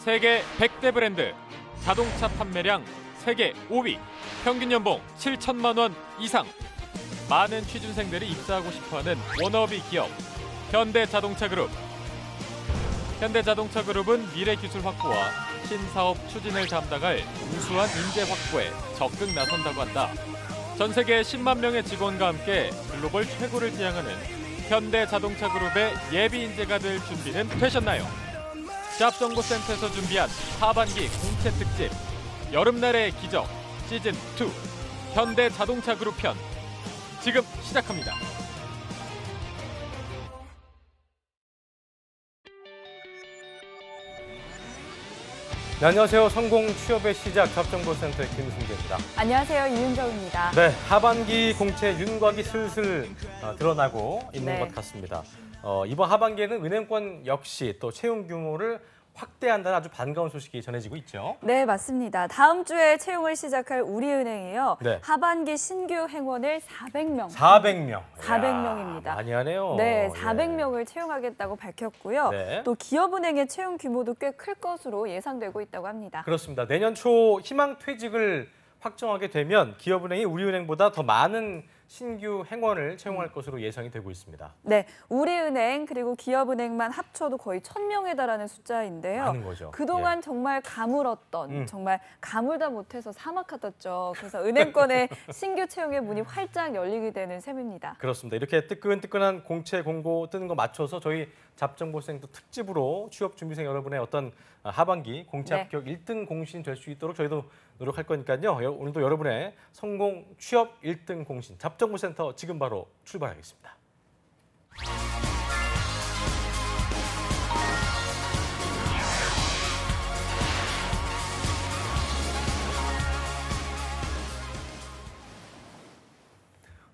세계 100대 브랜드, 자동차 판매량 세계 5위, 평균 연봉 7천만 원 이상. 많은 취준생들이 입사하고 싶어하는 워너비 기업, 현대자동차그룹. 현대자동차그룹은 미래 기술 확보와 신사업 추진을 담당할 우수한 인재 확보에 적극 나선다고 한다. 전 세계 10만 명의 직원과 함께 글로벌 최고를 지향하는 현대자동차그룹의 예비 인재가 될 준비는 되셨나요? 취업정보센터에서 준비한 하반기 공채 특집 여름날의 기적 시즌2 현대자동차그룹 편 지금 시작합니다. 네, 안녕하세요. 성공 취업의 시작 취업정보센터의 김승재입니다. 안녕하세요. 이윤정입니다. 네, 하반기 공채 윤곽이 슬슬 드러나고 있는 네. 것 같습니다. 이번 하반기에는 은행권 역시 또 채용 규모를 확대한다는 아주 반가운 소식이 전해지고 있죠. 네, 맞습니다. 다음 주에 채용을 시작할 우리은행이요. 네. 하반기 신규 행원을 400명. 400명. 400명입니다. 많이 하네요. 네, 예. 400명을 채용하겠다고 밝혔고요. 네. 또 기업은행의 채용 규모도 꽤 클 것으로 예상되고 있다고 합니다. 그렇습니다. 내년 초 희망 퇴직을 확정하게 되면 기업은행이 우리은행보다 더 많은 신규 행원을 채용할 것으로 예상이 되고 있습니다. 네, 우리은행 그리고 기업은행만 합쳐도 거의 1,000명에 달하는 숫자인데요. 많은 거죠. 그동안 예. 정말 가물었던, 정말 가물다 못해서 사막 같았죠. 그래서 은행권의 신규 채용의 문이 활짝 열리게 되는 셈입니다. 그렇습니다. 이렇게 뜨끈뜨끈한 공채 공고 뜨는 거 맞춰서 저희 잡정보생도 특집으로 취업준비생 여러분의 어떤 하반기 공채 네. 합격 1등 공신 될 수 있도록 저희도 노력할 거니까요. 오늘도 여러분의 성공 취업 1등 공신 잡정보센터 지금 바로 출발하겠습니다.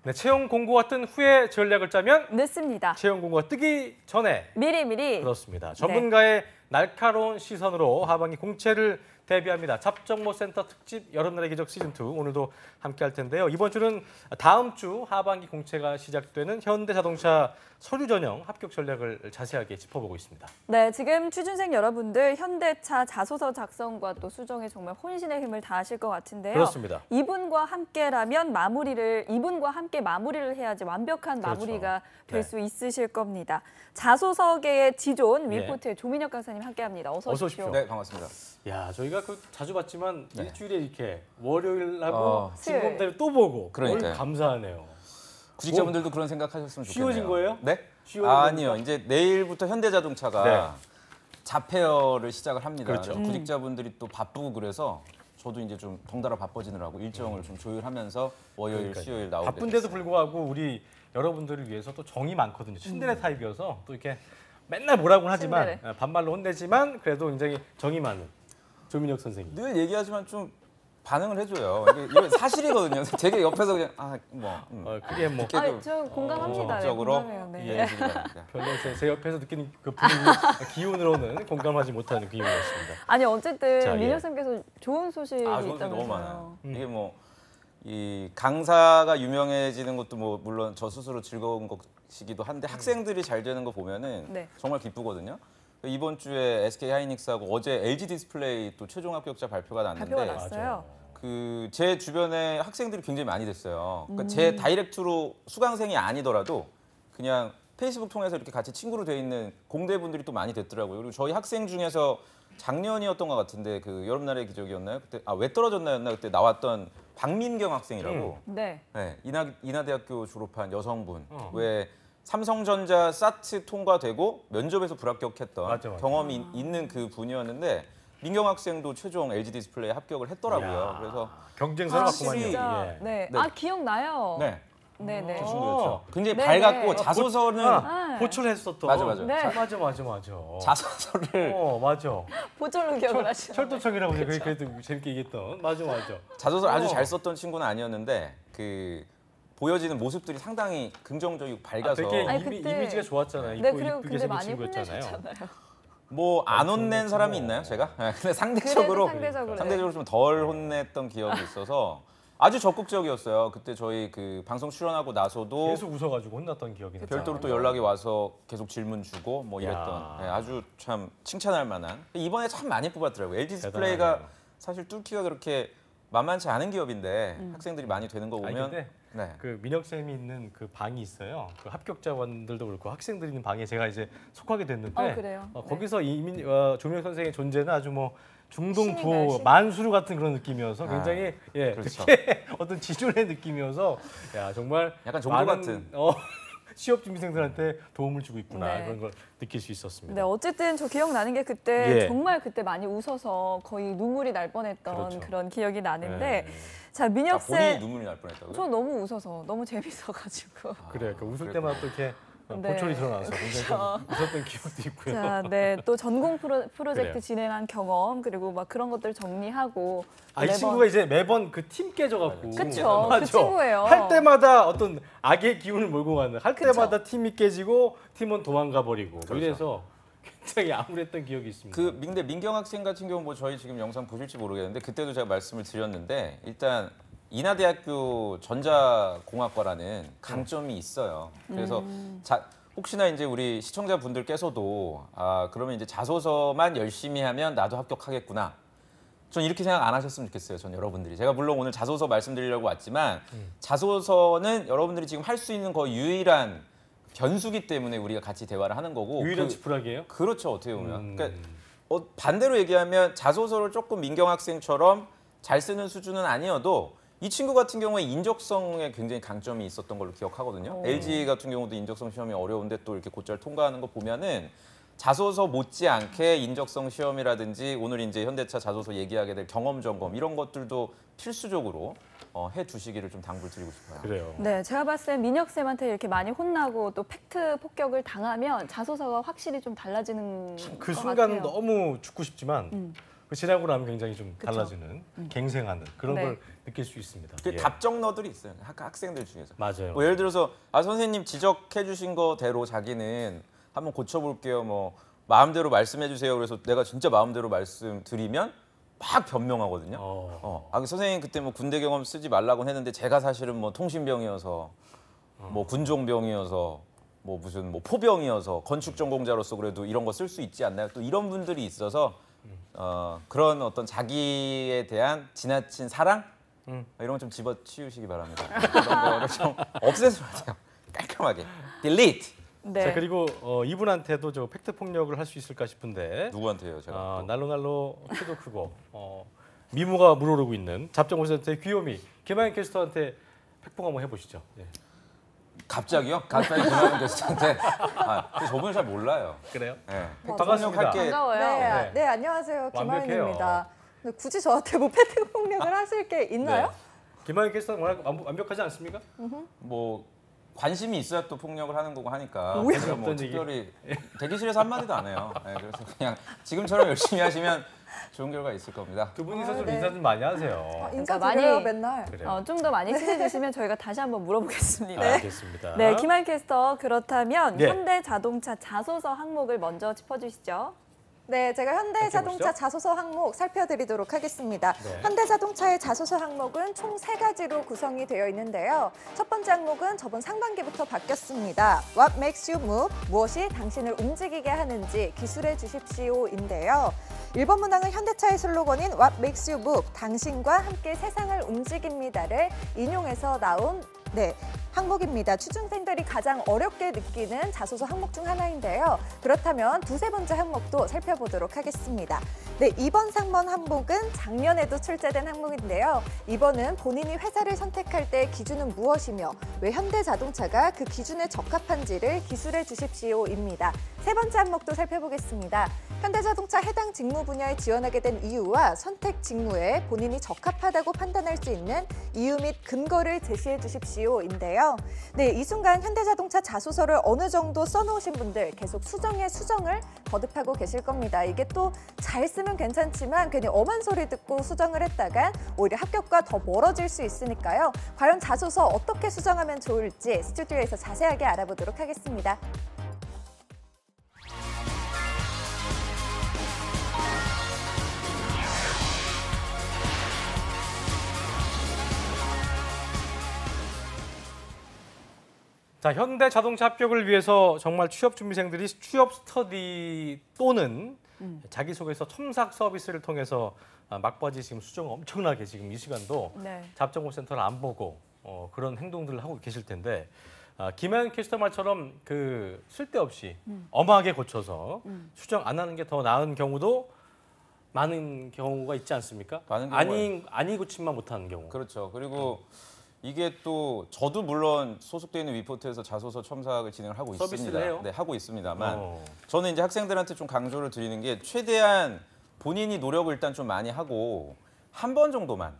네, 채용 공고가 뜬 후에 전략을 짜면 늦습니다. 채용 공고가 뜨기 전에 미리미리. 그렇습니다. 전문가의 날카로운 시선으로 하반기 공채를 대비합니다. 잡정보센터 특집 여름날의 기적 시즌2 오늘도 함께 할 텐데요. 이번 주는 다음 주 하반기 공채가 시작되는 현대자동차 서류 전형 합격 전략을 자세하게 짚어보고 있습니다. 네, 지금 취준생 여러분들 현대차 자소서 작성과 또 수정에 정말 혼신의 힘을 다하실 것 같은데요. 그렇습니다. 이분과 함께라면 이분과 함께 마무리를 해야지 완벽한 그렇죠. 마무리가 될 네. 수 있으실 겁니다. 자소서계의 지존 예. 위포트의 조민혁 강사님 함께합니다. 어서 어서 오십시오. 오십시오. 네, 반갑습니다. 야, 저희가 자주 봤지만 네. 일주일에 이렇게 월요일하고 수요일. 진검대를 또 보고 그러니까요. 오늘 감사하네요. 구직자분들도 그런 생각하셨으면 좋겠네요. 쉬워진 거예요? 네? 쉬워진 아니요. 겁니까? 이제 내일부터 현대자동차가 네. 자폐어를 시작을 합니다. 그렇죠. 그래서 구직자분들이 또 바쁘고 그래서 저도 이제 좀 덩달아 바빠지느라고 일정을 좀 조율하면서 월요일, 그러니까요. 수요일 나오게 바쁜데도 됐어요. 불구하고 우리 여러분들을 위해서 또 정이 많거든요. 친데레 타입이어서 또 이렇게 맨날 뭐라고는 하지만 친데레. 반말로 혼내지만 그래도 굉장히 정이 많은 조민혁 선생님. 늘 얘기하지만 좀 반응을 해줘요. 이게 사실이거든요. 되게 옆에서 그냥 그게 뭐 그래도 저 공감합니다. 네, 적극적으로 공감해요. 네. 이해해 주기 바랍니다. 별로 제 옆에서 느끼는 그 분위기 기운으로는 공감하지 못하는 기운이었습니다. 아니 어쨌든 자, 예. 민혁 쌤께서 좋은 소식이 좋은 소식 있다면서요. 너무 많아요. 이게 뭐 이 강사가 유명해지는 것도 뭐 물론 저 스스로 즐거운 것이기도 한데 학생들이 잘 되는 거 보면은 네. 정말 기쁘거든요. 이번 주에 SK 하이닉스하고 어제 LG 디스플레이 또 최종 합격자 발표가 났는데 발표가 났어요. 그 제 주변에 학생들이 굉장히 많이 됐어요. 그러니까 제 다이렉트로 수강생이 아니더라도 그냥 페이스북 통해서 이렇게 같이 친구로 돼 있는 공대분들이 또 많이 됐더라고요. 그리고 저희 학생 중에서 작년이었던 것 같은데 그 여름날의 기적이었나요? 그때 왜 떨어졌나였나 그때 나왔던 박민경 학생이라고 네. 네, 인하대학교 졸업한 여성분 왜 삼성전자 사트 통과되고 면접에서 불합격했던 맞아. 경험이 있는 그 분이었는데 민경 학생도 최종 LG 디스플레이에 합격을 했더라고요. 이야, 그래서 경쟁사가 확실히 맞구만요. 진짜. 예. 네. 네. 아 기억나요. 네, 네네. 그 친구였죠. 굉장히 네, 밝았고 네. 자소서는 호출했었던. 맞아. 네. 맞아. 자소서를 맞아. 보절로 기억을 하시죠. 철도청이라고 제가 그래도 재밌게 얘기했던. 맞아. 자소서를 아주 잘 썼던 친구는 아니었는데 그 보여지는 모습들이 상당히 긍정적이고 밝아서 되게 아니, 그때- 이미지가 좋았잖아요. 네, 이쁘게 그리고 근데 생긴 많이 친구였잖아요. 혼내셨잖아요. 뭐 안 혼낸 사람이 뭐. 있나요, 제가? 네, 근데 상대적으로 그래도 상대적으로, 네. 좀 덜 혼냈던 기억이 있어서 아주 적극적이었어요. 그때 저희 그 방송 출연하고 나서도 계속 웃어가지고 혼났던 기억이 나요. 별도로 또 연락이 와서 계속 질문 주고 뭐 이랬던 야. 네, 아주 참 칭찬할 만한. 이번에 참 많이 뽑았더라고요. LG 디스플레이가 대단하네요. 사실 뚫기가 그렇게 만만치 않은 기업인데 학생들이 많이 되는 거 아니 보면 근데 네. 그 민혁 쌤이 있는 그 방이 있어요. 그 합격자분들도 그렇고 학생들이 있는 방에 제가 이제 속하게 됐는데 그래요? 네. 거기서 조민혁 선생의 존재는 아주 뭐 중동 신이네, 부호 신. 만수르 같은 그런 느낌이어서 굉장히 그렇죠. 되게 어떤 지존의 느낌이어서 야 정말 약간 종교 많은, 같은. 취업 준비생들한테 도움을 주고 있구나 네. 그런 걸 느낄 수 있었습니다. 네, 어쨌든 저 기억나는 게 그때 예. 정말 그때 많이 웃어서 거의 눈물이 날 뻔했던 그렇죠. 그런 기억이 나는데 네. 자 아, 민혁 본인이 쌤, 눈물이 날 뻔했다고요? 저 너무 웃어서 너무 재밌어가지고. 그래 그 웃을 그랬구나. 때마다 또 이렇게 네. 보초리 드러나서 굉장히 좀 그렇죠. 웃었던 기억도 있고요. 자, 네, 또 전공 프로젝트 그래요. 진행한 경험 그리고 막 그런 것들 정리하고 이 매번- 친구가 이제 매번 그 팀 깨져갖고 그쵸, 그 맞아. 친구예요. 할 때마다 어떤 악의 기운을 몰고 가는 할 그쵸. 때마다 팀이 깨지고 팀은 도망가 버리고 그렇죠. 이래서 굉장히 암울했던 기억이 있습니다. 근데 민경 학생 같은 경우 뭐 저희 지금 영상 보실지 모르겠는데 그때도 제가 말씀을 드렸는데 일단 인하대학교 전자공학과라는 강점이 있어요. 그래서 혹시나 이제 우리 시청자분들께서도 그러면 이제 자소서만 열심히 하면 나도 합격하겠구나. 전 이렇게 생각 안 하셨으면 좋겠어요. 전 여러분들이. 제가 물론 오늘 자소서 말씀드리려고 왔지만 자소서는 여러분들이 지금 할 수 있는 거의 유일한 변수기 때문에 우리가 같이 대화를 하는 거고 유일한 지푸라기예요? 그렇죠. 어떻게 보면. 그러니까 반대로 얘기하면 자소서를 조금 민경 학생처럼 잘 쓰는 수준은 아니어도 이 친구 같은 경우에 인적성에 굉장히 강점이 있었던 걸로 기억하거든요. LG 같은 경우도 인적성 시험이 어려운데 또 이렇게 곧잘 통과하는 거 보면은 자소서 못지않게 인적성 시험이라든지 오늘 이제 현대차 자소서 얘기하게 될 경험 점검 이런 것들도 필수적으로 해 두시기를 좀 당부드리고 싶어요. 그래요. 네, 제가 봤을 때 민혁 쌤한테 이렇게 많이 혼나고 또 팩트 폭격을 당하면 자소서가 확실히 좀 달라지는 그 것 순간은 같아요. 너무 죽고 싶지만 그 지나고 나면 굉장히 좀 그쵸. 달라지는 갱생하는 그런 네. 걸 느낄 수 있습니다. 그 예. 답정너들이 있어요. 학생들 중에서. 맞아요. 뭐 예를 들어서 선생님 지적해 주신 거대로 자기는 한번 고쳐볼게요. 뭐 마음대로 말씀해 주세요. 그래서 내가 진짜 마음대로 말씀드리면 막 변명하거든요. 선생님 그때 뭐 군대 경험 쓰지 말라고 했는데 제가 사실은 뭐 통신병이어서 뭐 군종병이어서 뭐 무슨 뭐 포병이어서 건축 전공자로서 그래도 이런 거 쓸 수 있지 않나요? 또 이런 분들이 있어서 그런 어떤 자기에 대한 지나친 사랑 이런 건 좀 집어치우시기 바랍니다. 그런 거를 좀 없애줘야 돼요. 깔끔하게. delete. 네. 자 그리고 이분한테도 저 팩트 폭력을 할 수 있을까 싶은데 누구한테요, 제가? 또? 날로날로 키도 크고 미모가 물오르고 있는 잡정호센터의 귀요미 김하연 캐스터한테 팩폭 한번 해보시죠. 예. 갑자기요? 갑자기 김하연 게스트한테? 저분을 잘 몰라요. 그래요? 네. 반갑습니다. 할게 반가워요. 네. 네, 안녕하세요. 완벽해요. 김하연입니다. 근데 굳이 저한테 뭐 패트 폭력을 하실 게 있나요? 네. 김하연 캐스터 워낙 완벽하지 않습니까? 뭐 관심이 있어야 또 폭력을 하는 거고 하니까 왜? 제가 뭐 어떤 얘기? 특별히 대기실에서 한마디도 안 해요. 네, 그래서 그냥 지금처럼 열심히 하시면 좋은 결과 있을 겁니다. 두 분이서 좀 네. 인사 좀 많이 하세요. 인사 그러니까 드려요, 많이- 맨날. 그래요. 좀 더 많이 친해지시면 저희가 다시 한번 물어보겠습니다. 알겠습니다. 네, 김하연 캐스터 그렇다면 네. 현대자동차 자소서 항목을 먼저 짚어주시죠. 네, 제가 현대자동차 보시죠. 자소서 항목 살펴드리도록 하겠습니다. 네. 현대자동차의 자소서 항목은 총 3가지로 구성이 되어 있는데요. 첫 번째 항목은 저번 상반기부터 바뀌었습니다. What makes you move? 무엇이 당신을 움직이게 하는지 기술해 주십시오인데요. 1번 문항은 현대차의 슬로건인 What makes you move? 당신과 함께 세상을 움직입니다를 인용해서 나온 항목입니다. 취준생들이 가장 어렵게 느끼는 자소서 항목 중 하나인데요. 그렇다면 두세 번째 항목도 살펴보도록 하겠습니다. 네, 2번, 3번 항목은 작년에도 출제된 항목인데요. 2번은 본인이 회사를 선택할 때 기준은 무엇이며 왜 현대자동차가 그 기준에 적합한지를 기술해 주십시오입니다. 세 번째 항목도 살펴보겠습니다. 현대자동차 해당 직무 분야에 지원하게 된 이유와 선택 직무에 본인이 적합하다고 판단할 수 있는 이유 및 근거를 제시해 주십시오인데요. 네, 이 순간 현대자동차 자소서를 어느 정도 써놓으신 분들 계속 수정에 수정을 거듭하고 계실 겁니다. 이게 또 잘 쓰면 괜찮지만 괜히 엄한 소리 듣고 수정을 했다간 오히려 합격과 더 멀어질 수 있으니까요. 과연 자소서 어떻게 수정하면 좋을지 스튜디오에서 자세하게 알아보도록 하겠습니다. 자, 현대 자동차 합격을 위해서 정말 취업 준비생들이 취업 스터디 또는 자기소개서 첨삭 서비스를 통해서 막바지 지금 수정 엄청나게 지금 이 시간도 네. 잡정보센터를 안 보고 그런 행동들을 하고 계실 텐데 김하연 캐스터 말처럼 그 쓸데없이 엄하게 고쳐서 수정 안 하는 게 더 나은 경우도 많은 경우가 있지 않습니까? 많은 경우가 아니 고침만 못하는 경우. 그렇죠. 그리고 이게 또 저도 물론 소속되어 있는 위포트에서 자소서 첨삭을 진행을 하고 서비스를 있습니다. 해요? 네, 하고 있습니다만 어. 저는 이제 학생들한테 좀 강조를 드리는 게 최대한 본인이 노력을 일단 좀 많이 하고 한 번 정도만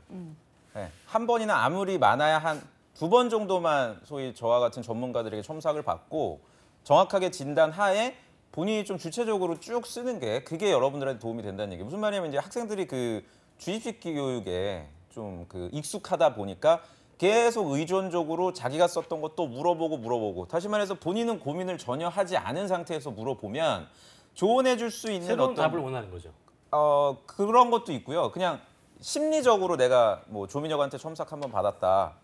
네, 한 번이나 아무리 많아야 한 2번 정도만 소위 저와 같은 전문가들에게 첨삭을 받고 정확하게 진단 하에 본인이 좀 주체적으로 쭉 쓰는 게 그게 여러분들한테 도움이 된다는 얘기예요. 무슨 말이냐면 이제 학생들이 그 주입식 교육에 좀 그 익숙하다 보니까 계속 의존적으로 자기가 썼던 것도 물어보고 다시 말해서 본인은 고민을 전혀 하지 않은 상태에서 물어보면 조언해 줄 수 있는 새로운 어떤 답을 원하는 거죠. 그런 것도 있고요. 그냥 심리적으로 내가 뭐 조민혁한테 첨삭 한번 받았다.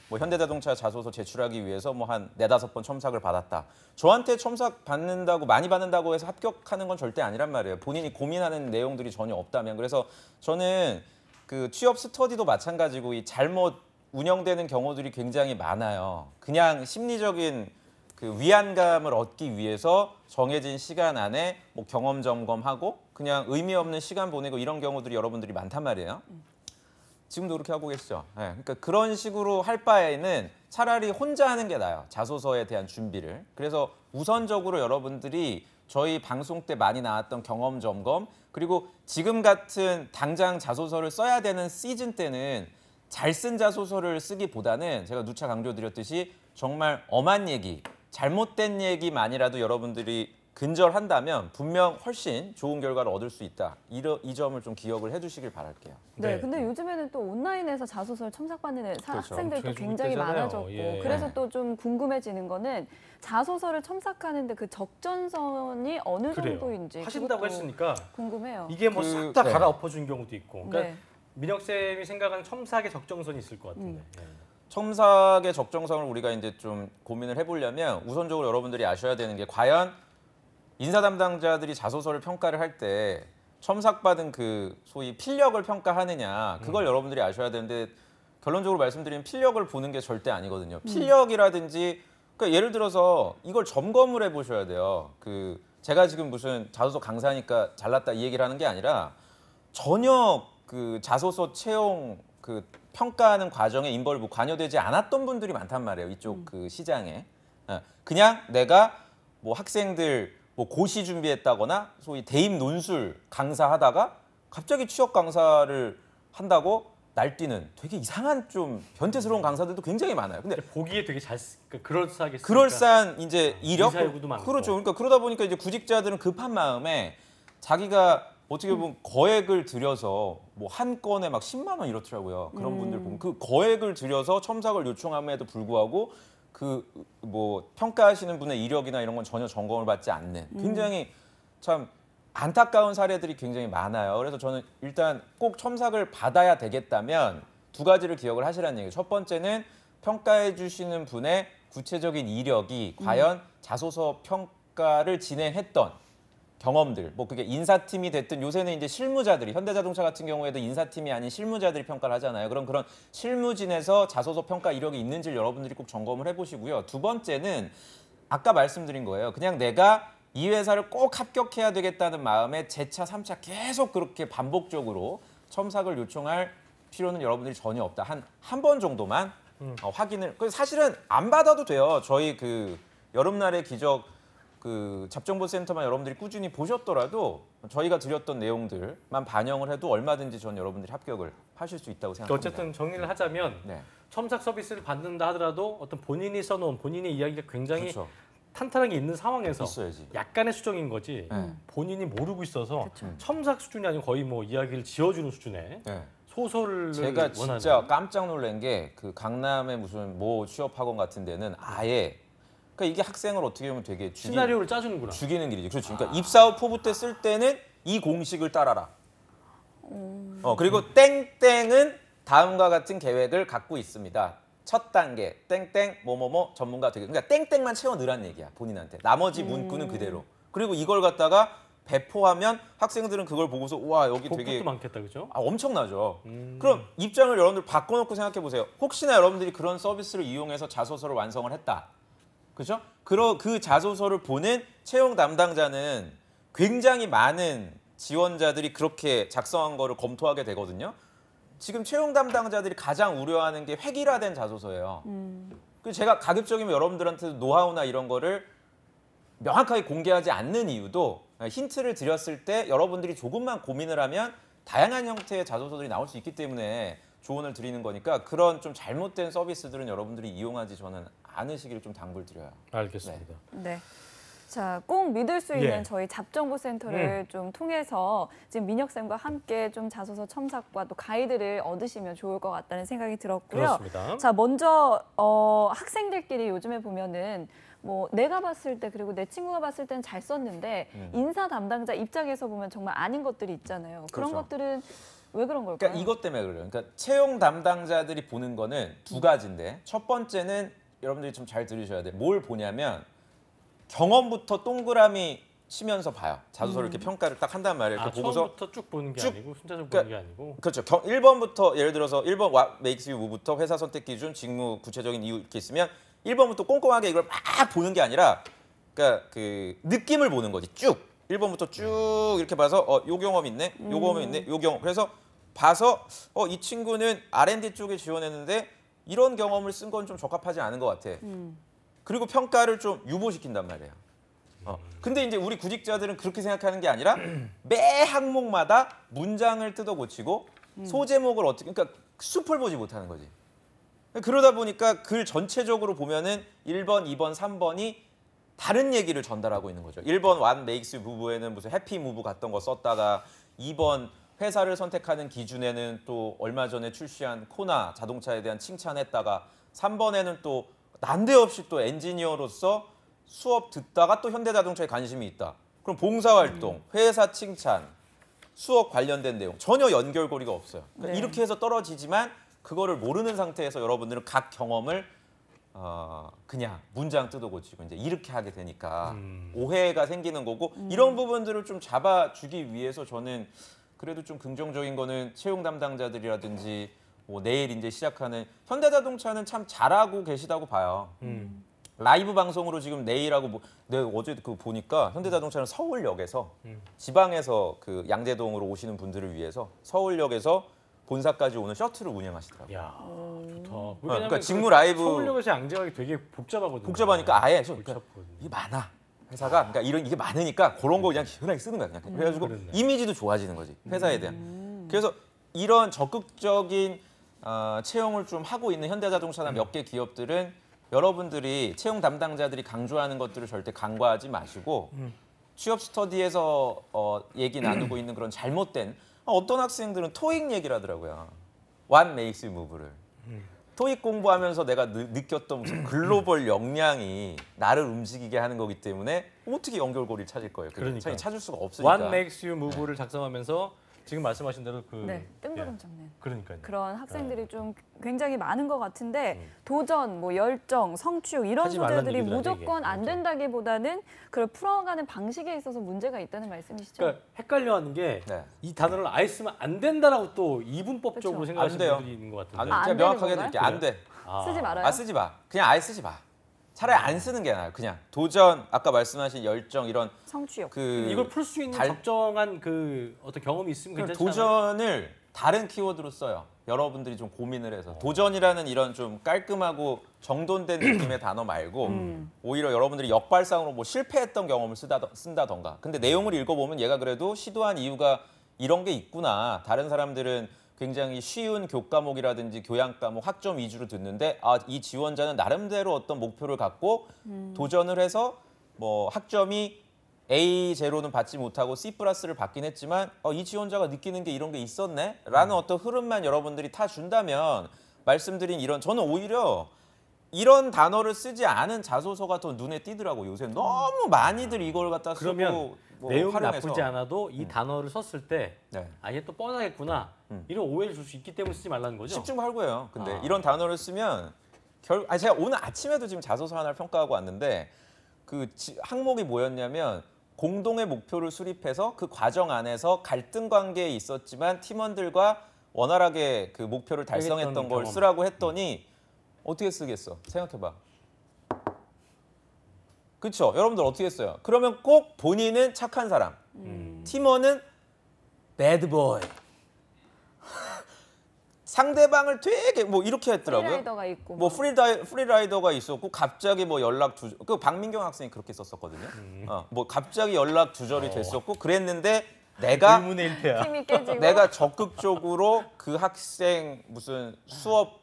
뭐 현대자동차 자소서 제출하기 위해서 뭐 한 4-5번 첨삭을 받았다. 저한테 첨삭 받는다고 많이 받는다고 해서 합격하는 건 절대 아니란 말이에요. 본인이 고민하는 내용들이 전혀 없다면. 그래서 저는 그 취업 스터디도 마찬가지고 이 잘못 운영되는 경우들이 굉장히 많아요. 그냥 심리적인 그 위안감을 얻기 위해서 정해진 시간 안에 뭐 경험 점검하고 그냥 의미 없는 시간 보내고 이런 경우들이 여러분들이 많단 말이에요. 지금도 그렇게 하고 계시죠. 네, 그러니까 그런 식으로 할 바에는 차라리 혼자 하는 게 나아요. 자소서에 대한 준비를. 그래서 우선적으로 여러분들이 저희 방송 때 많이 나왔던 경험 점검 그리고 지금 같은 당장 자소서를 써야 되는 시즌 때는 잘 쓴 자소서를 쓰기보다는 제가 누차 강조드렸듯이 정말 엄한 얘기, 잘못된 얘기만이라도 여러분들이 근절한다면 분명 훨씬 좋은 결과를 얻을 수 있다. 이 점을 좀 기억을 해주시길 바랄게요. 네, 네. 근데 요즘에는 또 온라인에서 자소서를 첨삭받는 그렇죠. 학생들도 엄청 굉장히 해주고 많아졌고 있잖아요. 예. 그래서 또 좀 궁금해지는 거는 자소서를 첨삭하는데 그 적전선이 어느 그래요. 정도인지 하신다고 그것도 했으니까 궁금해요. 이게 뭐 그- 싹 다 네. 갈아엎어 준 경우도 있고. 그러니까 네. 민혁 쌤이 생각하는 첨삭의 적정선이 있을 것 같은데. 예. 첨삭의 적정성을 우리가 이제 좀 고민을 해보려면 우선적으로 여러분들이 아셔야 되는 게 과연 인사 담당자들이 자소서를 평가를 할 때 첨삭받은 그 소위 필력을 평가하느냐 그걸 여러분들이 아셔야 되는데 결론적으로 말씀드리면 필력을 보는 게 절대 아니거든요. 필력이라든지 그러니까 예를 들어서 이걸 점검을 해보셔야 돼요. 그 제가 지금 무슨 자소서 강사니까 잘났다 이 얘기를 하는 게 아니라 전혀 그 자소서 채용 그 평가하는 과정에 인벌브 관여되지 않았던 분들이 많단 말이에요. 이쪽 그 시장에 그냥 내가 뭐 학생들 뭐 고시 준비했다거나 소위 대입 논술 강사하다가 갑자기 취업 강사를 한다고 날뛰는 되게 이상한 좀 변태스러운 강사들도 굉장히 많아요. 근데 보기에 되게 그러니까 그럴싸하게 쓰니까. 그럴싸한 이제 이력 미사여구도 많고. 그렇죠. 그러니까 그러다 보니까 이제 구직자들은 급한 마음에 자기가 어떻게 보면 거액을 들여서 뭐 한 건에 막 10만 원 이렇더라고요. 그런 분들 보면 그 거액을 들여서 첨삭을 요청함에도 불구하고 그 뭐 평가하시는 분의 이력이나 이런 건 전혀 점검을 받지 않는 굉장히 참 안타까운 사례들이 굉장히 많아요. 그래서 저는 일단 꼭 첨삭을 받아야 되겠다면 2가지를 기억을 하시라는 얘기예요. 첫 번째는 평가해 주시는 분의 구체적인 이력이 과연 자소서 평가를 진행했던 경험들, 뭐 그게 인사팀이 됐든 요새는 이제 실무자들이 현대자동차 같은 경우에도 인사팀이 아닌 실무자들이 평가를 하잖아요. 그런 실무진에서 자소서 평가 이력이 있는지를 여러분들이 꼭 점검을 해보시고요. 2번째는 아까 말씀드린 거예요. 그냥 내가 이 회사를 꼭 합격해야 되겠다는 마음에 재차 3차 계속 그렇게 반복적으로 첨삭을 요청할 필요는 여러분들이 전혀 없다. 한 번 정도만 확인을. 사실은 안 받아도 돼요. 저희 그 여름날의 기적 그 잡정보센터만 여러분들이 꾸준히 보셨더라도 저희가 드렸던 내용들만 반영을 해도 얼마든지 전 여러분들이 합격을 하실 수 있다고 생각합니다. 어쨌든 정리를 하자면 네. 첨삭 서비스를 받는다 하더라도 어떤 본인이 써놓은 본인의 이야기가 굉장히 그렇죠. 탄탄하게 있는 상황에서 있어야지. 약간의 수정인 거지 네. 본인이 모르고 있어서 그쵸. 첨삭 수준이 아니고 거의 뭐 이야기를 지어주는 수준의 네. 소설을 제가 원하는. 진짜 깜짝 놀란 게 그 강남의 무슨 모 취업학원 같은 데는 아예 그러니까 이게 학생을 어떻게 보면 되게 시나리오를 짜주는구나. 죽이는 길이죠. 그렇죠. 그러니까 입사 후 포부 때 쓸 때는 이 공식을 따라라. 그리고 땡땡은 다음과 같은 계획을 갖고 있습니다. 첫 단계 땡땡 뭐뭐뭐 전문가 되게 그러니까 땡땡만 채워 넣으란 얘기야 본인한테. 나머지 문구는 그대로. 그리고 이걸 갖다가 배포하면 학생들은 그걸 보고서 와 여기 복붙도 되게 많겠다, 그죠? 엄청나죠. 그럼 입장을 여러분들 바꿔놓고 생각해 보세요. 혹시나 여러분들이 그런 서비스를 이용해서 자소서를 완성을 했다. 그죠? 그 자소서를 보는 채용 담당자는 굉장히 많은 지원자들이 그렇게 작성한 거를 검토하게 되거든요. 지금 채용 담당자들이 가장 우려하는 게 획일화된 자소서예요. 그래서 제가 가급적이면 여러분들한테 노하우나 이런 거를 명확하게 공개하지 않는 이유도 힌트를 드렸을 때 여러분들이 조금만 고민을 하면 다양한 형태의 자소서들이 나올 수 있기 때문에 조언을 드리는 거니까 그런 좀 잘못된 서비스들은 여러분들이 이용하지 저는 않으시기를 좀 당부드려요. 알겠습니다. 네. 자, 꼭 믿을 수 있는 예. 저희 잡정보센터를 좀 통해서 지금 민혁쌤과 함께 좀 자소서 첨삭과 또 가이드를 얻으시면 좋을 것 같다는 생각이 들었고요. 그렇습니다. 자, 먼저 학생들끼리 요즘에 보면은 뭐 내가 봤을 때 그리고 내 친구가 봤을 때는 잘 썼는데 인사 담당자 입장에서 보면 정말 아닌 것들이 있잖아요. 그런 그렇죠. 것들은 왜 그런 걸까요? 그러니까 이것 때문에 그래요. 그러니까 채용 담당자들이 보는 거는 두 가지인데 첫 번째는 여러분들이 좀 잘 들으셔야 돼요. 뭘 보냐면 경험부터 동그라미 치면서 봐요. 자소서를 이렇게 평가를 딱 한단 말이에요. 이렇게 보고서 처음부터 쭉 보는 게 쭉- 아니고 순차적으로 그러니까 보는 게 아니고. 그렇죠. 1번부터 예를 들어서 1번 What makes you move부터 회사 선택 기준, 직무, 구체적인 이유 이렇게 있으면 1번부터 꼼꼼하게 이걸 막 보는 게 아니라 그러니까 그 느낌을 보는 거지. 쭉 1번부터 쭉 이렇게 봐서 요 경험 있네, 요 경험 있네, 요 경험. 그래서 봐서 이 친구는 R&D 쪽에 지원했는데 이런 경험을 쓴 건 좀 적합하지 않은 것 같아. 그리고 평가를 좀 유보시킨단 말이에요. 근데 이제 우리 구직자들은 그렇게 생각하는 게 아니라 매 항목마다 문장을 뜯어 고치고 소제목을 어떻게 그러니까 숲을 보지 못하는 거지. 그러다 보니까 글 전체적으로 보면은 1번, 2번, 3번이 다른 얘기를 전달하고 있는 거죠. 1번 What makes you move에는 무슨 해피 무브 같던 거 썼다가 2번 회사를 선택하는 기준에는 또 얼마 전에 출시한 코나 자동차에 대한 칭찬했다가 3번에는 또 난데없이 또 엔지니어로서 수업 듣다가 또 현대자동차에 관심이 있다. 그럼 봉사활동, 회사 칭찬, 수업 관련된 내용 전혀 연결고리가 없어요. 그러니까 네. 이렇게 해서 떨어지지만 그거를 모르는 상태에서 여러분들은 각 경험을 그냥 문장 뜯어 고치고 이제 이렇게 하게 되니까 오해가 생기는 거고 이런 부분들을 좀 잡아주기 위해서 저는 그래도 좀 긍정적인 거는 채용 담당자들이라든지 뭐 내일 이제 시작하는 현대자동차는 참 잘하고 계시다고 봐요. 라이브 방송으로 지금 내일하고 뭐 내가 어제 그 보니까 현대자동차는 서울역에서 지방에서 그 양재동으로 오시는 분들을 위해서 서울역에서 본사까지 오는 셔틀을 운영하시더라고요. 야, 좋다. 그러니까 왜냐면 직무 라이브 서울역에서 양재가기 되게 복잡하거든요. 복잡하니까 아예 그러니까 복잡하거든요. 이게 많아. 회사가 그러니까 이게 많으니까 그런 거 그냥 흔하게 쓰는 거야. 그냥. 그래가지고 그렇네. 이미지도 좋아지는 거지 회사에 대한. 그래서 이런 적극적인 채용을 좀 하고 있는 현대자동차나 몇 개 기업들은 여러분들이 채용 담당자들이 강조하는 것들을 절대 간과하지 마시고 취업 스터디에서 얘기 나누고 있는 그런 잘못된 어떤 학생들은 토익 얘기를 하더라고요. What makes you move를. 토익 공부하면서 내가 느꼈던 무슨 글로벌 역량이 나를 움직이게 하는 거기 때문에 어떻게 연결고리를 찾을 거예요. 그러니까요. 찾을 수가 없으니까. What makes you move를 작성하면서 지금 말씀하신 대로 그 네, 뜬구름 예, 잡는 그러니까요. 그런 학생들이 좀 굉장히 많은 것 같은데 도전, 뭐 열정, 성취욕 이런 하지 말라는 소재들이 얘기들한테 무조건 이게. 안 된다기보다는 그걸 풀어가는 방식에 있어서 문제가 있다는 말씀이시죠? 그러니까 헷갈려하는 게 이 네. 단어를 아예 쓰면 안 된다고 또 이분법적으로 그쵸. 생각하시는 안 돼요. 분들이 있는 것 같은데. 안, 안 제가 되는 명확하게 건가요? 해드릴게요. 안 돼. 쓰지 말아요. 아 쓰지 마. 그냥 아예 쓰지 마. 차라리 안 쓰는 게 나아요. 그냥 도전, 아까 말씀하신 열정 이런 성취욕. 그 이걸 풀 수 있는 적정한 그 어떤 경험이 있으면 그럼 괜찮지 않아요? 도전을 다른 키워드로 써요. 여러분들이 좀 고민을 해서 도전이라는 이런 좀 깔끔하고 정돈된 느낌의 단어 말고 오히려 여러분들이 역발상으로 뭐 실패했던 경험을 쓴다던가. 근데 내용을 읽어보면 얘가 그래도 시도한 이유가 이런 게 있구나. 다른 사람들은 굉장히 쉬운 교과목이라든지 교양 과목 학점 위주로 듣는데 이 지원자는 나름대로 어떤 목표를 갖고 도전을 해서 뭐 학점이 A0는 받지 못하고 C+를 받긴 했지만 이 지원자가 느끼는 게 이런 게 있었네? 라는 어떤 흐름만 여러분들이 타준다면 말씀드린 이런 저는 오히려 이런 단어를 쓰지 않은 자소서가 더 눈에 띄더라고요. 요새 너무 많이들 이걸 갖다 쓰고 그러면 뭐 내용이 활용해서. 나쁘지 않아도 이 단어를 썼을 때 네. 이게 또 뻔하겠구나 이런 오해를 줄 수 있기 때문에 쓰지 말라는 거죠? 집중할거예요. 근데 아. 이런 단어를 쓰면 제가 오늘 아침에도 지금 자소서 하나를 평가하고 왔는데 항목이 뭐였냐면 공동의 목표를 수립해서 그 과정 안에서 갈등 관계에 있었지만 팀원들과 원활하게 그 목표를 달성했던 걸 경험. 쓰라고 했더니 어떻게 쓰겠어? 생각해봐. 그렇죠? 여러분들 어떻게 했어요? 그러면 꼭 본인은 착한 사람, 팀원은 배드보이. 상대방을 되게 뭐 이렇게 했더라고요. 프리라이더가 있고 뭐 프리라이더가 있었고 갑자기 뭐 연락 그 박민경 학생이 그렇게 썼었거든요. 뭐 갑자기 연락 두절이 됐었고 그랬는데 내가 의문의 일패야. 팀이 깨지고 내가 적극적으로 그 학생 무슨 수업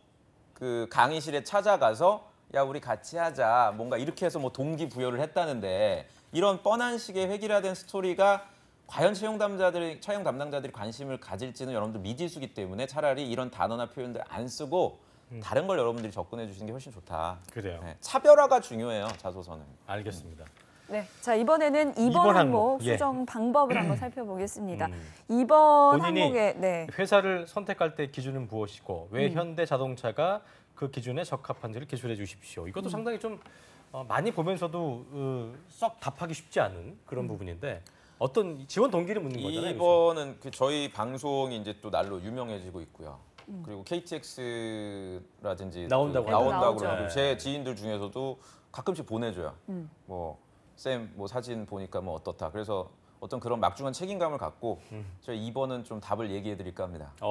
그 강의실에 찾아가서 야 우리 같이 하자 뭔가 이렇게 해서 뭐 동기부여를 했다는데 이런 뻔한 식의 획일화된 스토리가 과연 채용 담당자들이 관심을 가질지는 여러분들 미지수기 때문에 차라리 이런 단어나 표현들 안 쓰고 다른 걸 여러분들이 접근해 주시는 게 훨씬 좋다. 그래요. 네, 차별화가 중요해요. 자소서는. 알겠습니다. 네, 자 이번에는 2번 이번 항목, 항목 예. 수정 방법을 한번 살펴보겠습니다. 2번 본인이 항목에 네. 회사를 선택할 때 기준은 무엇이고 왜 현대자동차가 그 기준에 적합한지를 기술해 주십시오. 이것도 상당히 좀 많이 보면서도 썩 답하기 쉽지 않은 그런 부분인데 어떤 지원 동기를 묻는 거잖아요. 이번은 그 저희 방송이 이제 또 날로 유명해지고 있고요. 그리고 KTX라든지 나온다고 나오죠. 그러고 네. 제 지인들 중에서도 가끔씩 보내줘요. 뭐 쌤 뭐 사진 보니까 뭐 어떻다. 그래서 어떤 그런 막중한 책임감을 갖고 저희 2번은 좀 답을 얘기해 드릴까 합니다. 네.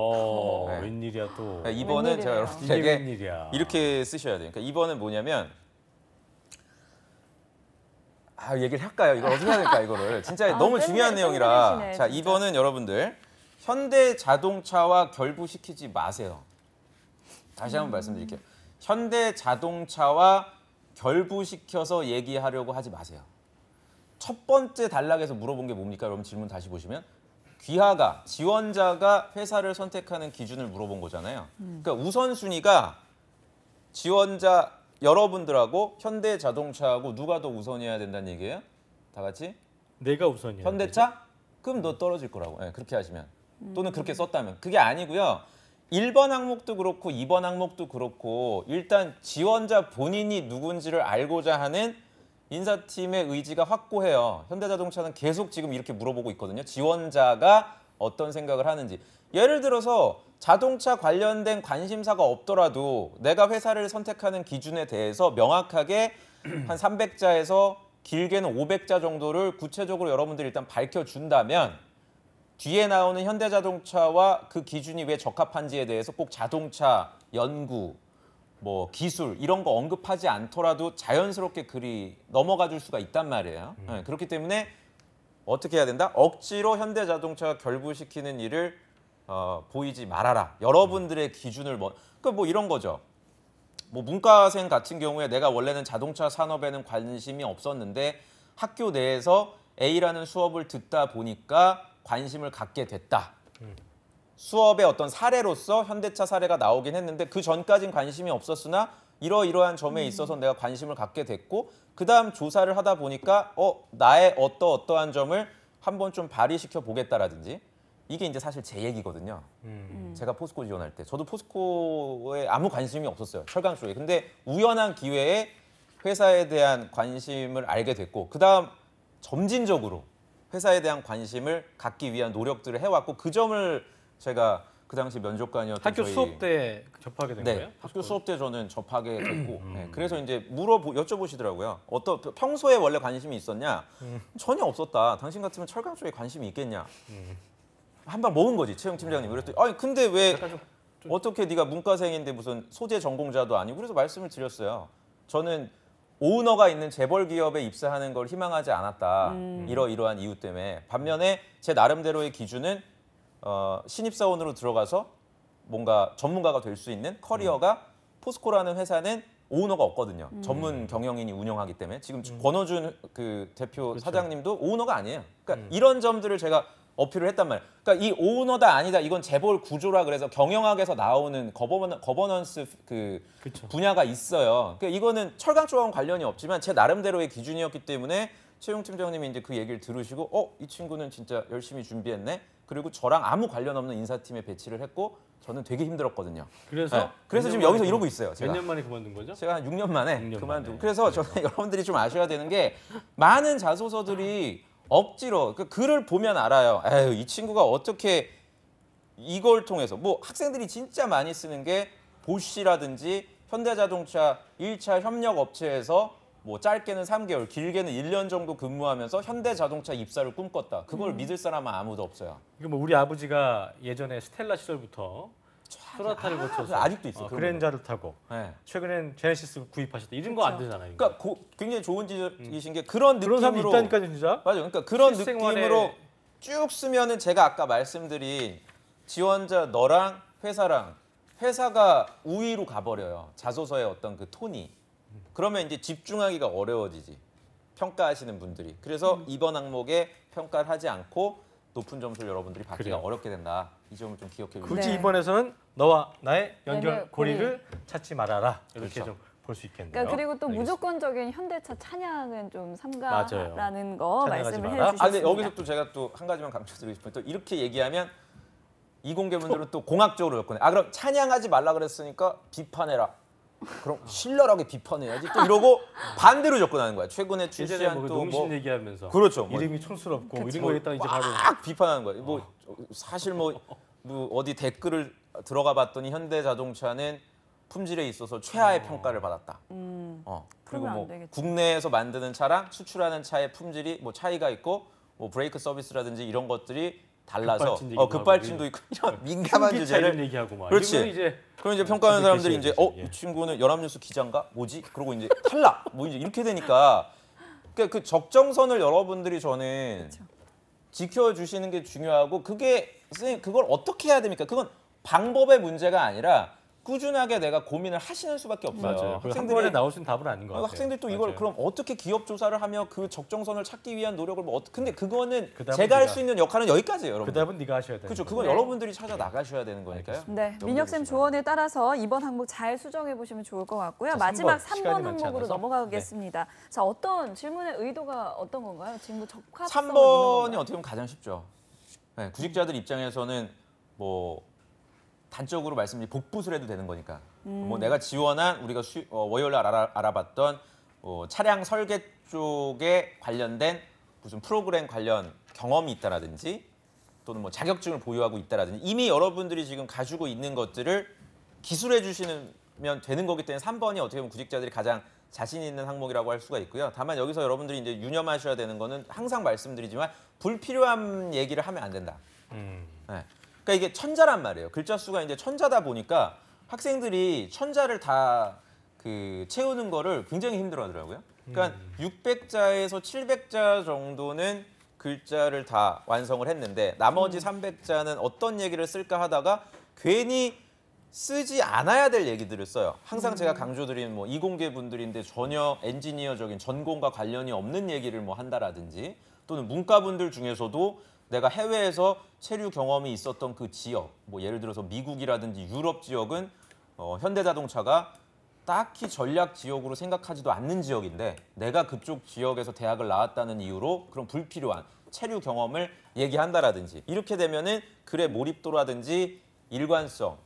네. 웬일이야 또. 네, 2번은 제가 웬일이에요. 이게 여러분들에게 웬일이야. 이렇게 쓰셔야 돼요. 그러니까 2번은 뭐냐면 얘기를 할까요? 이걸 어떻게 해야 될까 이거를. 진짜 너무 중요한 내용이라. 끈질기시네, 자, 진짜. 2번은 여러분들 현대자동차와 결부시키지 마세요. 다시 한번 말씀드릴게요. 현대자동차와 결부시켜서 얘기하려고 하지 마세요. 첫 번째 단락에서 물어본 게 뭡니까? 여러분 질문 다시 보시면 귀하가 지원자가 회사를 선택하는 기준을 물어본 거잖아요. 그러니까 우선순위가 지원자 여러분들하고 현대자동차하고 누가 더 우선이어야 된다는 얘기예요? 다 같이? 내가 우선이야. 현대차? 그럼 너 떨어질 거라고. 네, 그렇게 하시면. 또는 그렇게 썼다면. 그게 아니고요. 1번 항목도 그렇고 2번 항목도 그렇고 일단 지원자 본인이 누군지를 알고자 하는 인사팀의 의지가 확고해요. 현대자동차는 계속 지금 이렇게 물어보고 있거든요. 지원자가 어떤 생각을 하는지. 예를 들어서 자동차 관련된 관심사가 없더라도 내가 회사를 선택하는 기준에 대해서 명확하게 한 300자에서 길게는 500자 정도를 구체적으로 여러분들이 일단 밝혀준다면 뒤에 나오는 현대자동차와 그 기준이 왜 적합한지에 대해서 꼭 자동차 연구, 뭐 기술 이런 거 언급하지 않더라도 자연스럽게 글이 넘어가 줄 수가 있단 말이에요. 네, 그렇기 때문에 어떻게 해야 된다? 억지로 현대자동차가 결부시키는 일을 보이지 말아라. 여러분들의 기준을 그러니까 뭐 이런 거죠. 뭐 문과생 같은 경우에 내가 원래는 자동차 산업에는 관심이 없었는데 학교 내에서 A라는 수업을 듣다 보니까 관심을 갖게 됐다. 수업의 어떤 사례로서 현대차 사례가 나오긴 했는데 그 전까진 관심이 없었으나 이러이러한 점에 있어서 내가 관심을 갖게 됐고 그다음 조사를 하다 보니까 나의 어떠한 점을 한번 좀 발휘시켜 보겠다라든지 이게 이제 사실 제 얘기거든요. 제가 포스코 지원할 때 저도 포스코에 아무 관심이 없었어요. 철강 쪽에. 근데 우연한 기회에 회사에 대한 관심을 알게 됐고 그다음 점진적으로 회사에 대한 관심을 갖기 위한 노력들을 해왔고 그 점을 제가 그 당시 면접관이었던 학교 저희 수업 때 접하게 된 네, 거예요? 학교 수업 때 저는 접하게 됐고 네, 그래서 이제 여쭤보시더라고요. 평소에 원래 관심이 있었냐? 전혀 없었다. 당신 같으면 철강 쪽에 관심이 있겠냐? 한 방 먹은 거지 채용 팀장님. 그랬더니 아니 근데 왜 어떻게 네가 문과생인데 무슨 소재 전공자도 아니고 그래서 말씀을 드렸어요. 저는 오너가 있는 재벌 기업에 입사하는 걸 희망하지 않았다. 이러이러한 이유 때문에. 반면에 제 나름대로의 기준은 신입사원으로 들어가서 뭔가 전문가가 될 수 있는 커리어가 포스코라는 회사는 오너가 없거든요. 전문 경영인이 운영하기 때문에 지금 권호준 그 대표 그렇죠. 사장님도 오너가 아니에요. 그러니까 이런 점들을 제가 어필을 했단 말이에요. 그러니까 이 오너다 아니다 이건 재벌 구조라 그래서 경영학에서 나오는 거버넌스 그 그렇죠. 분야가 있어요. 그러니까 이거는 철강 쪽하고는 관련이 없지만 제 나름대로의 기준이었기 때문에 최용 팀장님이 이제 그 얘기를 들으시고 이 친구는 진짜 열심히 준비했네. 그리고 저랑 아무 관련 없는 인사팀에 배치를 했고 저는 되게 힘들었거든요. 그래서 그래서 지금 여기서 이러고 있어요. 제가. 몇 년 만에 그만둔 거죠? 제가 한 6년 만에 6년 그만두고. 만에. 그래서 저는 여러분들이 좀 아셔야 되는 게 많은 자소서들이 억지로 그 글을 보면 알아요. 에휴, 이 친구가 어떻게 이걸 통해서 뭐 학생들이 진짜 많이 쓰는 게 보쉬라든지 현대자동차 1차 협력 업체에서 뭐 짧게는 3개월, 길게는 1년 정도 근무하면서 현대자동차 입사를 꿈꿨다. 그걸 믿을 사람은 아무도 없어요. 이거 뭐 우리 아버지가 예전에 스텔라 시절부터 소나타를 거쳐서 아직도 있어요. 그런 그랜저를 타고 네. 최근엔 제네시스 구입하셨다. 이런 거 안 되잖아요. 이거. 그러니까 굉장히 좋은 지적이신 게 그런 그런 사람이 느낌으로 있다니까요, 진짜. 맞아요. 그러니까 그런 실생활에- 느낌으로 쭉 쓰면은 제가 아까 말씀드린 지원자 너랑 회사랑 회사가 우위로 가버려요. 자소서의 어떤 그 톤이. 그러면 이제 집중하기가 어려워지지. 평가하시는 분들이. 그래서 이번 항목에 평가를 하지 않고 높은 점수를 여러분들이 받기가 그래요. 어렵게 된다. 이 점을 좀 기억해 주세요. 굳이 네. 이번에서는 너와 나의 연결고리. 연결고리를 찾지 말아라. 이렇게 그렇죠. 좀 볼 수 있겠네요. 그러니까 그리고 또 알겠습니다. 무조건적인 현대차 찬양은 좀 맞아요. 삼가라는 거 찬양하지 말씀을 마라. 해주셨습니다. 근데 여기서 또 제가 또 한 가지만 강조드리고 싶어요. 또 이렇게 얘기하면 이공계분들은 또 공학적으로 접근해. 그럼 찬양하지 말라 그랬으니까 비판해라. 그럼 신랄하게 비판해야지. 또 이러고 반대로 접근하는 거야. 최근에 예전에 출시한 뭐 또 농심 뭐 얘기하면서 그렇죠. 뭐 이름이 촌스럽고 그쵸. 이런 거 했다가 이제 바로 막 비판하는 거예요. 뭐 사실 뭐 어디 댓글을 들어가 봤더니 현대자동차는 품질에 있어서 최하의 평가를 받았다. 그리고 그러면 안 뭐 되겠죠. 국내에서 만드는 차랑 수출하는 차의 품질이 뭐 차이가 있고 뭐 브레이크 서비스라든지 이런 것들이 달라서 급발진 얘기도 급발진도 있고 이런 민감한 전기차 이런 주제를 얘기하고 막 그렇지. 이건 이제 그럼 이제 평가하는 사람들이 선택해야지, 이제 예. 이 친구는 연합뉴스 기자인가 뭐지? 그러고 이제 탈락 뭐 이제 이렇게 되니까 그러니까 그 적정선을 여러분들이 저는 지켜주시는 게 중요하고 그게 선생님 그걸 어떻게 해야 됩니까? 그건 방법의 문제가 아니라 꾸준하게 내가 고민을 하시는 수밖에 없어요. 맞아요. 한 번에 나올 수 있는 답은 아닌 것 같아요. 학생들 또 이걸 맞아요. 그럼 어떻게 기업 조사를 하며 그 적정선을 찾기 위한 노력을 뭐 근데 그거는 그 답은 제가 할 네가- 수 있는 역할은 여기까지예요, 여러분. 그 답은 네가 하셔야 돼요. 그렇죠. 그건 네. 여러분들이 찾아 나가셔야 되는 거니까요. 네, 염두에 민혁 쌤 두시면. 조언에 따라서 이번 항목 잘 수정해 보시면 좋을 것 같고요. 자, 마지막 3번, 3번 시간이 많지 항목으로 않아서. 넘어가겠습니다. 자, 어떤 질문의 의도가 어떤 건가요? 질문 적합성을 3번이 묻는 어떻게 보면 가장 쉽죠. 네, 구직자들 입장에서는 뭐 단적으로 말씀드린 복붙을 해도 되는 거니까. 뭐 내가 지원한 우리가 월요일 날 알아봤던 차량 설계 쪽에 관련된 무슨 프로그램 관련 경험이 있다라든지 또는 뭐 자격증을 보유하고 있다라든지 이미 여러분들이 지금 가지고 있는 것들을 기술해 주시면 되는 거기 때문에 3번이 어떻게 보면 구직자들이 가장 자신 있는 항목이라고 할 수가 있고요. 다만 여기서 여러분들이 이제 유념하셔야 되는 거는 항상 말씀드리지만 불필요한 얘기를 하면 안 된다. 네. 그러니까 이게 천자란 말이에요. 글자 수가 이제 천자다 보니까 학생들이 천자를 다 그 채우는 거를 굉장히 힘들어하더라고요. 그러니까 600자에서 700자 정도는 글자를 다 완성을 했는데 나머지 300자는 어떤 얘기를 쓸까 하다가 괜히 쓰지 않아야 될 얘기들을 써요. 항상 제가 강조드리는 뭐 이공계 분들인데 전혀 엔지니어적인 전공과 관련이 없는 얘기를 뭐 한다라든지 또는 문과분들 중에서도 내가 해외에서 체류 경험이 있었던 그 지역, 뭐 예를 들어서 미국이라든지 유럽 지역은 현대자동차가 딱히 전략 지역으로 생각하지도 않는 지역인데 내가 그쪽 지역에서 대학을 나왔다는 이유로 그런 불필요한 체류 경험을 얘기한다라든지 이렇게 되면은 글의 몰입도라든지 일관성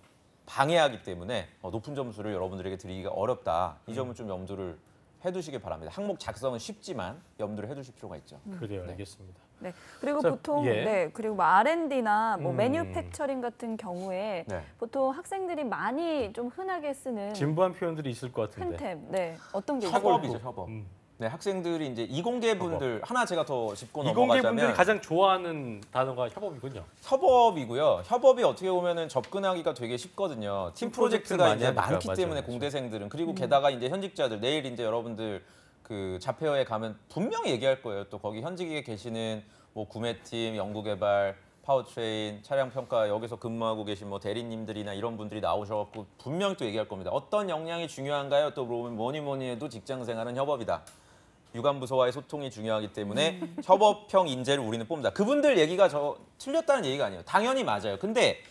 방해하기 때문에 높은 점수를 여러분들에게 드리기가 어렵다. 이 점을 좀 염두를 해두시길 바랍니다. 항목 작성은 쉽지만 염두를 해두실 필요가 있죠. 그래요, 네. 알겠습니다. 네, 그리고 자, 보통 예. 네, 그리고 뭐 R&D나 뭐 음. 매뉴팩처링 같은 경우에 네. 보통 학생들이 많이 좀 흔하게 쓰는 진부한 표현들이 있을 것 같은데. 흔템, 네, 어떤 게 협업이죠, 있을까요? 협업. 음. 네, 학생들이 이제 이공계 분들 하나 제가 더 짚고 이공계 분들이 넘어가자면 가장 좋아하는 단어가 협업이군요. 협업이고요. 협업이 어떻게 보면은 접근하기가 되게 쉽거든요. 팀 프로젝트가 많이 이제 하니까. 많기 맞아요, 때문에 맞아요. 공대생들은 그리고 게다가 이제 현직자들 내일 이제 여러분들 그 자폐어에 가면 분명히 얘기할 거예요. 또 거기 현직에 계시는 뭐 구매팀, 연구개발, 파워트레인, 차량 평가 여기서 근무하고 계신 뭐 대리님들이나 이런 분들이 나오셔갖고 분명히 또 얘기할 겁니다. 어떤 역량이 중요한가요? 또 물어보면 뭐니 해도 직장 생활은 협업이다. 유관부서와의 소통이 중요하기 때문에 협업형 인재를 우리는 뽑는다. 그분들 얘기가 틀렸다는 얘기가 아니에요. 당연히 맞아요. 근데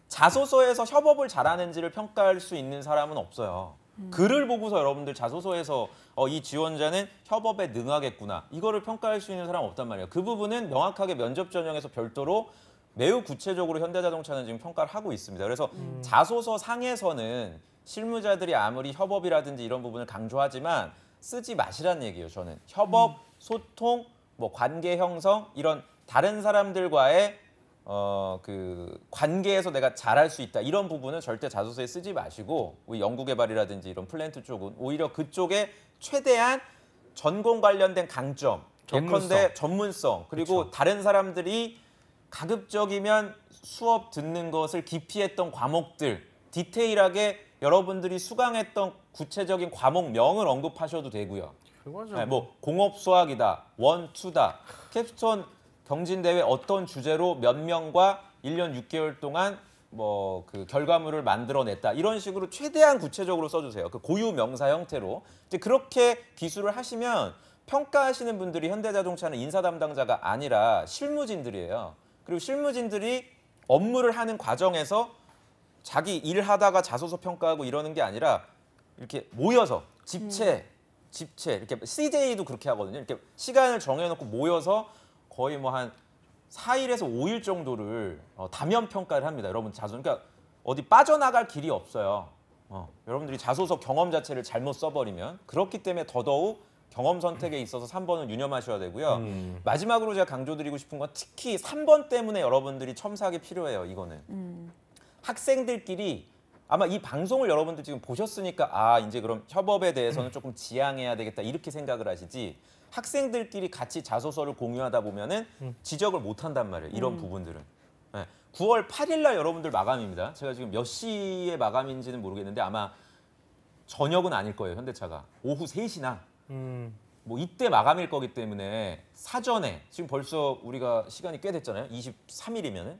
자소서에서 협업을 잘하는지를 평가할 수 있는 사람은 없어요. 글을 보고서 여러분들 자소서에서 이 지원자는 협업에 능하겠구나. 이거를 평가할 수 있는 사람은 없단 말이에요. 그 부분은 명확하게 면접 전형에서 별도로 매우 구체적으로 현대자동차는 지금 평가를 하고 있습니다. 그래서 자소서 상에서는 실무자들이 아무리 협업이라든지 이런 부분을 강조하지만 쓰지 마시라는 얘기예요. 저는 협업, 소통, 뭐 관계 형성 이런 다른 사람들과의 그 관계에서 내가 잘할 수 있다 이런 부분은 절대 자소서에 쓰지 마시고 우리 연구개발이라든지 이런 플랜트 쪽은 오히려 그쪽에 최대한 전공 관련된 강점, 예컨대 전문성 그리고 그쵸. 다른 사람들이 가급적이면 수업 듣는 것을 기피했던 과목들 디테일하게 여러분들이 수강했던 구체적인 과목명을 언급하셔도 되고요. 그거죠. 네, 뭐 공업 수학이다, 원투다, 캡스톤 경진대회 어떤 주제로 몇 명과 1년 6개월 동안 뭐 그 결과물을 만들어냈다 이런 식으로 최대한 구체적으로 써주세요. 그 고유 명사 형태로 이제 그렇게 기술을 하시면 평가하시는 분들이 현대자동차는 인사 담당자가 아니라 실무진들이에요. 그리고 실무진들이 업무를 하는 과정에서 자기 일하다가 자소서 평가하고 이러는 게 아니라 이렇게 모여서 집체 이렇게 CJ도 그렇게 하거든요. 이렇게 시간을 정해놓고 모여서 거의 뭐 한 4일에서 5일 정도를 다면 평가를 합니다. 여러분 자소서 그러니까 어디 빠져나갈 길이 없어요. 여러분들이 자소서 경험 자체를 잘못 써버리면 그렇기 때문에 더더욱 경험 선택에 있어서 3번은 유념하셔야 되고요. 마지막으로 제가 강조드리고 싶은 건 특히 3번 때문에 여러분들이 첨삭이 필요해요. 이거는 학생들끼리 아마 이 방송을 여러분들 지금 보셨으니까 이제 그럼 협업에 대해서는 조금 지양해야 되겠다 이렇게 생각을 하시지 학생들끼리 같이 자소서를 공유하다 보면은 지적을 못 한단 말이에요. 이런 부분들은. 네. 9월 8일 날 여러분들 마감입니다. 제가 지금 몇 시에 마감인지는 모르겠는데 아마 저녁은 아닐 거예요. 현대차가. 오후 3시나 뭐 이때 마감일 거기 때문에 사전에 지금 벌써 우리가 시간이 꽤 됐잖아요. 23일이면은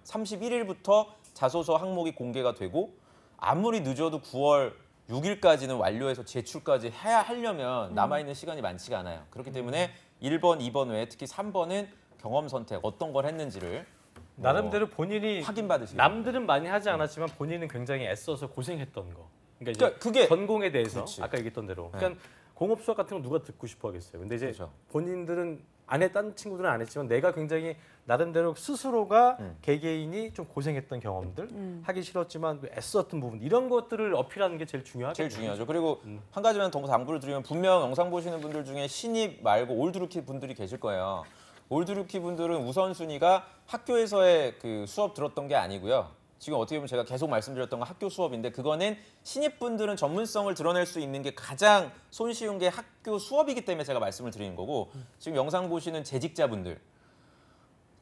31일부터 자소서 항목이 공개가 되고 아무리 늦어도 9월 6일까지는 완료해서 제출까지 해야 하려면 남아있는 시간이 많지가 않아요. 그렇기 때문에 1번, 2번 외에 특히 3번은 경험 선택 어떤 걸 했는지를 나름대로 본인이 확인받으시고 남들은 많이 하지 않았지만 본인은 굉장히 애써서 고생했던 거. 그러니까 이제 그게 전공에 대해서 그렇지. 아까 얘기했던 대로. 네. 그러니까 공업 수학 같은 거 누가 듣고 싶어 하겠어요. 근데 이제 그렇죠. 본인들은 안 했다는 친구들은 안 했지만 내가 굉장히 나름대로 스스로가 개개인이 좀 고생했던 경험들 하기 싫었지만 애썼던 부분 이런 것들을 어필하는 게 제일 중요하겠죠. 제일 중요하죠. 그리고 한 가지만 더 당부를 드리면 분명 영상 보시는 분들 중에 신입 말고 올드루키 분들이 계실 거예요. 올드루키 분들은 우선순위가 학교에서의 그 수업 들었던 게 아니고요. 지금 어떻게 보면 제가 계속 말씀드렸던 건 학교 수업인데 그거는 신입분들은 전문성을 드러낼 수 있는 게 가장 손쉬운 게 학교 수업이기 때문에 제가 말씀을 드리는 거고 지금 영상 보시는 재직자분들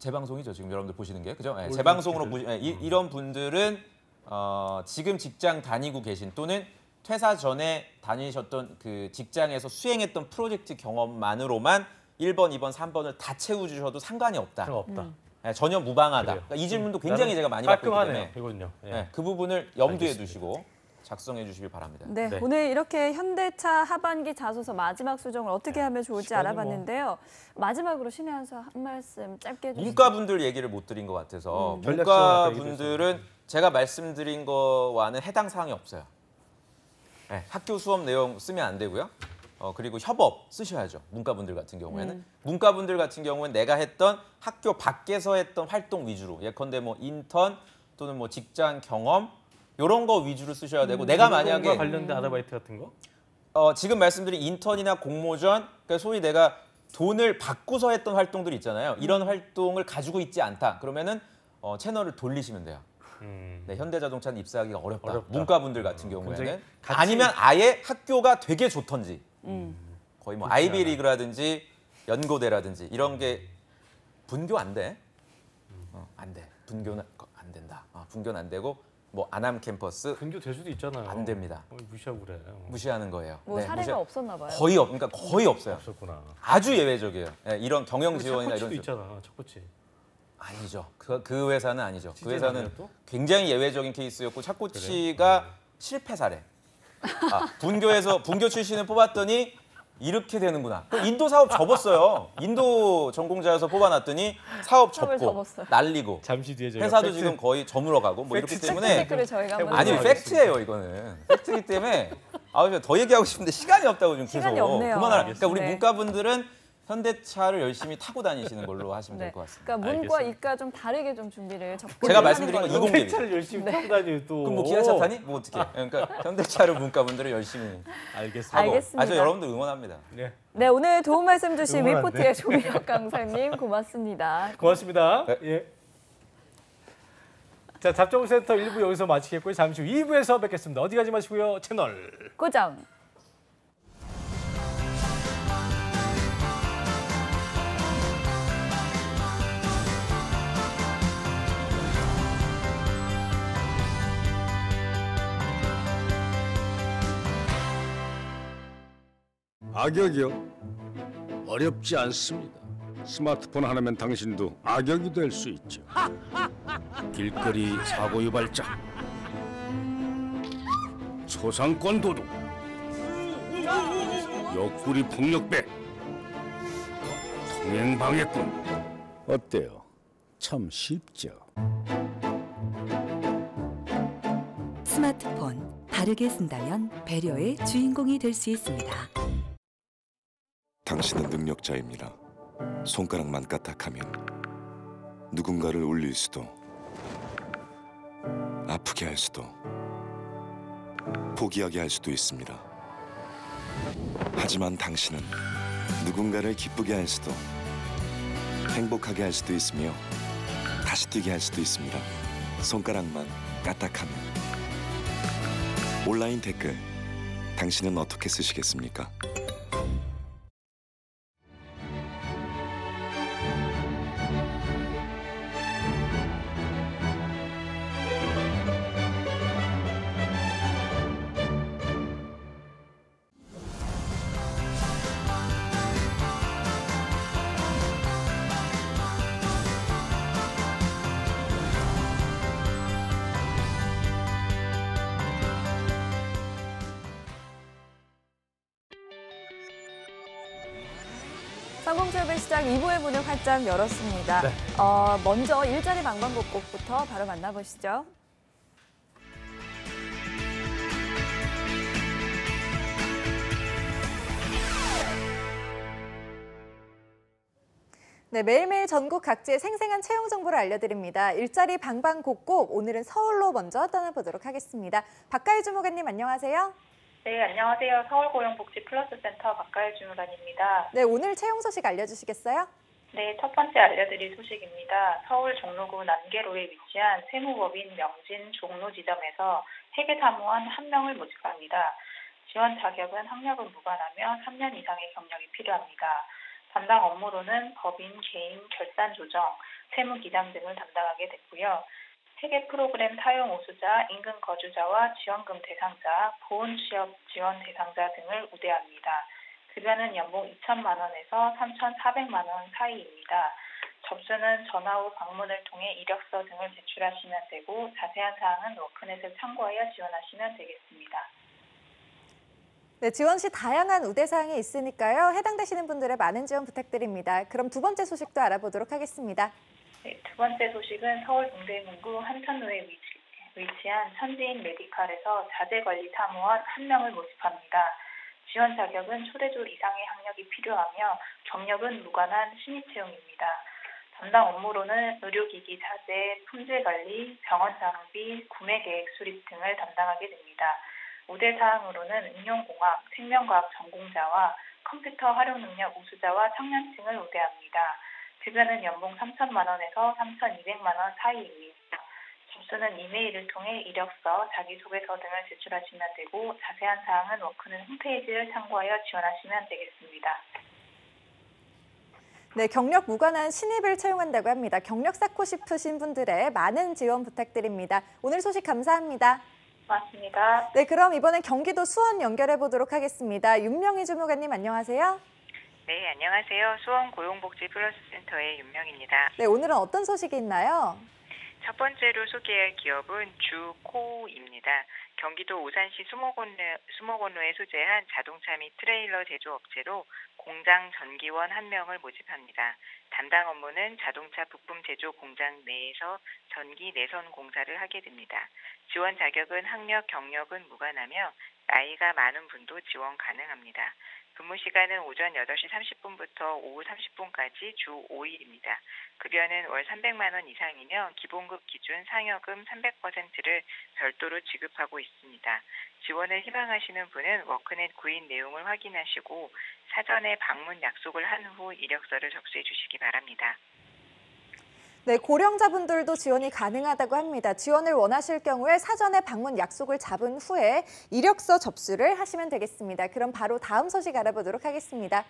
재방송이죠. 지금 여러분들 보시는 게 그죠? 네, 재방송으로 이런 분들은 지금 직장 다니고 계신 또는 퇴사 전에 다니셨던 그 직장에서 수행했던 프로젝트 경험만으로만 1번, 2번, 3번을 다 채워주셔도 상관이 없다. 없다. 네, 전혀 무방하다. 그러니까 이 질문도 굉장히 제가 많이 받고 있기 때문에 이건요. 예. 네, 그 부분을 염두에 알겠습니다. 두시고 작성해 주시길 바랍니다. 네, 네. 오늘 이렇게 현대차 하반기 자소서 마지막 수정을 어떻게 하면 좋을지 시간이 알아봤는데요. 마지막으로 신의 한수 한 말씀 짧게 해주시죠. 문과분들 얘기를 못 드린 것 같아서 전략 지원 아까 문과분들은 제가 말씀드린 거와는 해당 사항이 없어요. 네, 학교 수업 내용 쓰면 안 되고요. 그리고 협업 쓰셔야죠. 문과분들 같은 경우에는. 문과분들 같은 경우는 내가 했던 학교 밖에서 했던 활동 위주로 예컨대 뭐 인턴 또는 뭐 직장 경험 이런 거 위주로 쓰셔야 되고 내가 만약에 관련된 아르바이트 같은 거? 지금 말씀드린 인턴이나 공모전 그러니까 소위 내가 돈을 받고서 했던 활동들이 있잖아요. 이런 활동을 가지고 있지 않다. 그러면은 채널을 돌리시면 돼요. 네, 현대자동차는 입사하기가 어렵다. 문과분들 같은 경우에는 굉장히 아니면 아예 학교가 되게 좋던지 거의 뭐 아이비리그라든지 연고대라든지 이런 게 분교 안 돼. 안 돼. 분교는 안 된다. 분교는 안 되고 뭐 아남 캠퍼스 분교 될 수도 있잖아요. 안 됩니다. 무시하고 그래. 무시하는 거예요. 뭐 사례가 없었나 봐요. 그러니까 거의 없어요. 없었구나. 아주 예외적이에요. 네, 이런 경영 지원이나 착코치도 이런 있잖아. 착코치. 아니죠. 그 회사는 아니죠. 그 취재는 회사는 아니에요, 또? 굉장히 예외적인 케이스였고 착코치가 실패 사례. 분교 출신을 뽑았더니 이렇게 되는구나. 인도 사업 접었어요. 인도 전공자여서 뽑아놨더니 사업 사업을 접고 접었어요. 날리고 잠시 뒤에 저희가 회사도 팩트- 지금 거의 저물어 가고 뭐 이렇기 팩트 때문에 체크를 저희가 한번 아니 해보도록 팩트예요 이거는 팩트이기 때문에 더 얘기하고 싶은데 시간이 없다고 좀 시간이 계속 없네요. 그만하라. 그러니까 우리 네. 문과분들은 현대차를 열심히 타고 다니시는 걸로 하시면 될 것 같습니다. 그러니까 문과 알겠습니다. 이과 좀 다르게 좀 준비를 접근을 제가 하는 말씀드린 건 걸로. 20 20. 차를 열심히 네. 타고 다니요 또. 그럼 뭐 기아차 타니? 뭐 어떻게? 그러니까 현대차를 문과분들은 열심히 알겠습니다. 하고. 알겠습니다. 저 여러분들 응원합니다. 네. 네, 오늘 도움 말씀 주신 응원한대. 위포트의 조미혁 강사님 고맙습니다. 고맙습니다. 네. 예. 자, 잡정센터 1부 여기서 마치겠고요. 잠시 후 2부에서 뵙겠습니다. 어디 가지 마시고요. 채널 고정. 악역이요? 어렵지 않습니다. 스마트폰 하나면 당신도 악역이 될 수 있죠. 길거리 사고 유발자, 초상권 도둑, 옆구리 폭력배, 통행 방해꾼. 어때요? 참 쉽죠. 스마트폰 바르게 쓴다면 배려의 주인공이 될 수 있습니다. 당신은 능력자입니다. 손가락만 까딱하면 누군가를 울릴 수도, 아프게 할 수도, 포기하게 할 수도 있습니다. 하지만 당신은 누군가를 기쁘게 할 수도, 행복하게 할 수도 있으며 다시 뛰게 할 수도 있습니다. 손가락만 까딱하면. 온라인 댓글, 당신은 어떻게 쓰시겠습니까? 상공철배 시장 2부의 문을 활짝 열었습니다. 네. 먼저 일자리 방방곡곡부터 바로 만나보시죠. 네, 매일매일 전국 각지의 생생한 채용 정보를 알려드립니다. 일자리 방방곡곡, 오늘은 서울로 먼저 떠나보도록 하겠습니다. 박가희 주무관님 안녕하세요. 네, 안녕하세요. 서울고용복지 플러스센터 박가희 주무관입니다. 네, 오늘 채용 소식 알려주시겠어요? 네, 첫 번째 알려드릴 소식입니다. 서울 종로구 남계로에 위치한 세무법인 명진 종로 지점에서 회계사무원 1명을 모집합니다. 지원 자격은 학력은 무관하며 3년 이상의 경력이 필요합니다. 담당 업무로는 법인, 개인, 결산 조정, 세무 기담 등을 담당하게 됐고요. 회계 프로그램 사용 우수자, 인근 거주자와 지원금 대상자, 보훈 취업 지원 대상자 등을 우대합니다. 급여는 연봉 2천만 원에서 3,400만 원 사이입니다. 접수는 전화 후 방문을 통해 이력서 등을 제출하시면 되고 자세한 사항은 워크넷을 참고하여 지원하시면 되겠습니다. 네, 지원 시 다양한 우대사항이 있으니까요. 해당되시는 분들의 많은 지원 부탁드립니다. 그럼 두 번째 소식도 알아보도록 하겠습니다. 네, 두 번째 소식은 서울 동대문구 한천로에 위치한 천지인 메디칼에서 자재관리 사무원 1명을 모집합니다. 지원 자격은 초대졸 이상의 학력이 필요하며 경력은 무관한 신입 채용입니다. 담당 업무로는 의료기기 자재, 품질관리, 병원 장비, 구매계획 수립 등을 담당하게 됩니다. 우대사항으로는 응용공학, 생명과학 전공자와 컴퓨터 활용 능력 우수자와 청년층을 우대합니다. 급여는 연봉 3천만 원에서 3,200만 원 사이입니다. 접수는 이메일을 통해 이력서, 자기소개서 등을 제출하시면 되고 자세한 사항은 워크넷 홈페이지를 참고하여 지원하시면 되겠습니다. 네, 경력 무관한 신입을 채용한다고 합니다. 경력 쌓고 싶으신 분들의 많은 지원 부탁드립니다. 오늘 소식 감사합니다. 고맙습니다. 네, 그럼 이번엔 경기도 수원 연결해 보도록 하겠습니다. 윤명희 주무관님 안녕하세요. 네, 안녕하세요. 수원 고용복지 플러스센터의 윤명입니다. 네, 오늘은 어떤 소식이 있나요? 첫 번째로 소개할 기업은 주코입니다. 경기도 오산시 수목원로에 소재한 자동차 및 트레일러 제조업체로 공장 전기원 1명을 모집합니다. 담당 업무는 자동차 부품 제조 공장 내에서 전기 내선 공사를 하게 됩니다. 지원 자격은 학력, 경력은 무관하며 나이가 많은 분도 지원 가능합니다. 근무 시간은 오전 8시 30분부터 오후 30분까지 주 5일입니다. 급여는 월 300만 원 이상이며 기본급 기준 상여금 300%를 별도로 지급하고 있습니다. 지원을 희망하시는 분은 워크넷 구인 내용을 확인하시고 사전에 방문 약속을 한 후 이력서를 접수해 주시기 바랍니다. 네, 고령자분들도 지원이 가능하다고 합니다. 지원을 원하실 경우에 사전에 방문 약속을 잡은 후에 이력서 접수를 하시면 되겠습니다. 그럼 바로 다음 소식 알아보도록 하겠습니다.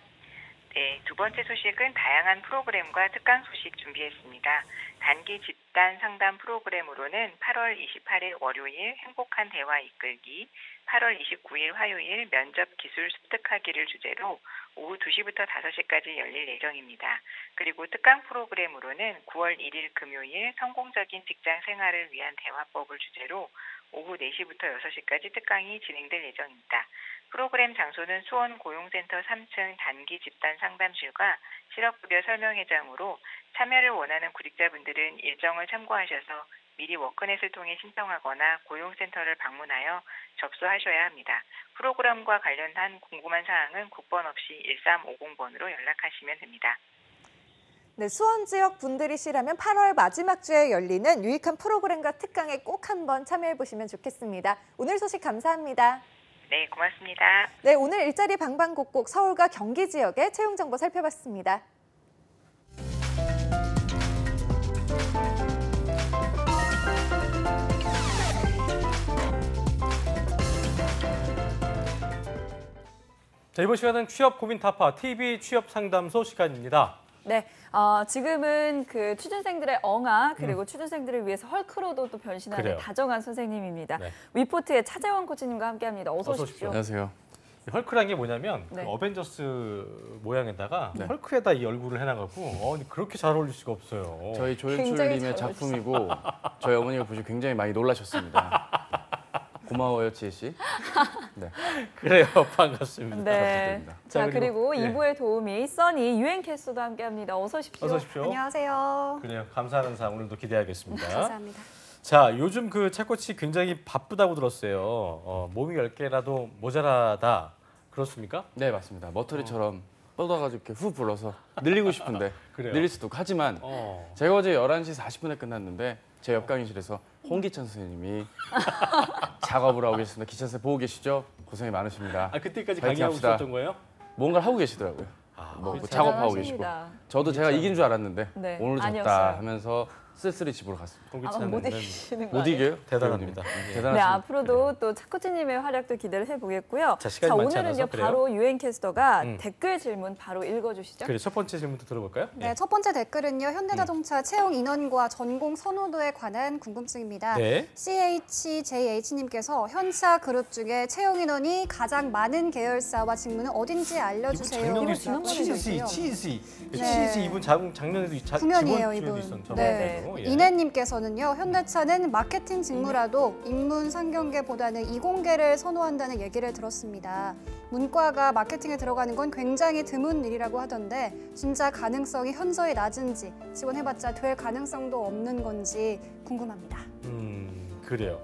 네, 두 번째 소식은 다양한 프로그램과 특강 소식 준비했습니다. 단기 집단 상담 프로그램으로는 8월 28일 월요일 행복한 대화 이끌기, 8월 29일 화요일 면접 기술 습득하기를 주제로 오후 2시부터 5시까지 열릴 예정입니다. 그리고 특강 프로그램으로는 9월 1일 금요일 성공적인 직장 생활을 위한 대화법을 주제로 오후 4시부터 6시까지 특강이 진행될 예정입니다. 프로그램 장소는 수원 고용센터 3층 단기 집단 상담실과 실업급여 설명회장으로 참여를 원하는 구직자분들은 일정을 참고하셔서 미리 워크넷을 통해 신청하거나 고용센터를 방문하여 접수하셔야 합니다. 프로그램과 관련한 궁금한 사항은 국번 없이 1350번으로 연락하시면 됩니다. 네, 수원 지역 분들이시라면 8월 마지막 주에 열리는 유익한 프로그램과 특강에 꼭 한번 참여해 보시면 좋겠습니다. 오늘 소식 감사합니다. 네, 고맙습니다. 네, 오늘 일자리 방방곡곡 서울과 경기 지역의 채용 정보 살펴봤습니다. 자, 이번 시간은 취업 고민 타파 TV 취업 상담소 시간입니다. 네, 지금은 그 취준생들의 엉아 그리고 취준생들을 위해서 헐크로도 또 변신하는 그래요. 다정한 선생님입니다. 네. 위포트의 차재원 코치님과 함께합니다. 어서 오십시오. 안녕하세요. 헐크란 게 뭐냐면 네. 그 어벤져스 모양에다가 헐크에다 이 얼굴을 해놔갖고 그렇게 잘 어울릴 수가 없어요. 저희 굉장히 조연출님의 잘 작품이고 저희 어머니가 보시고 굉장히 많이 놀라셨습니다. 고마워요, 지혜 씨. 네. 그래요, 반갑습니다. 네. 자, 그리고 예. 2부의 도우미 써니 유엔캐스터도 함께합니다. 어서 오십시오. 어서 오십시오. 안녕하세요. 그래요, 감사하는 사항 오늘도 기대하겠습니다. 감사합니다. 자, 요즘 그 채코치 굉장히 바쁘다고 들었어요. 몸이 10개라도 모자라다. 그렇습니까? 네, 맞습니다. 머터리처럼 뻗어가지고 이렇게 후 불러서 늘리고 싶은데 그래요? 늘릴 수도 없고. 하지만 제가 어제 11시 40분에 끝났는데 제 옆 강의실에서 홍기찬 선생님이 작업을 하고 계십니다. 기찬 선생님 보고 계시죠? 고생이 많으십니다. 그때까지 파이팅 강의하고 합시다. 있었던 거예요? 뭔가를 하고 계시더라고요. 뭐 작업하고 계시고. 대단하십니다. 저도 제가 이긴 줄 알았는데 네, 오늘 졌다 아니었어요. 하면서 쓸쓸히 집으로 갔습니다. 아마 못 이기시는 거 못 아니에요? 이겨요? 대단합니다. 배우님. 예. 네, 대단하십니다. 앞으로도 또 차코치님의 활약도 기대를 해보겠고요. 자, 시간이 많지 오늘은요 않아서 그래요? 바로 유엔캐스터가 댓글 질문 바로 읽어주시죠. 그래, 첫 번째 질문부터 들어볼까요? 네, 첫 번째 댓글은요. 현대자동차 채용 인원과 전공 선호도에 관한 궁금증입니다. 네. CHJH님께서 현차 그룹 중에 채용 인원이 가장 많은 계열사와 직무는 어딘지 알려주세요. 작년에도 라고 치즈, 해주셨고요. 치즈. 네. 치즈 이분 작년에도 구면이에요, 직원 이분. 중에도 있었죠. 네. 예. 이내님께서는요. 현대차는 마케팅 직무라도 인문 상경계보다는 이공계를 선호한다는 얘기를 들었습니다. 문과가 마케팅에 들어가는 건 굉장히 드문 일이라고 하던데 진짜 가능성이 현저히 낮은지 지원해봤자 될 가능성도 없는 건지 궁금합니다. 그래요.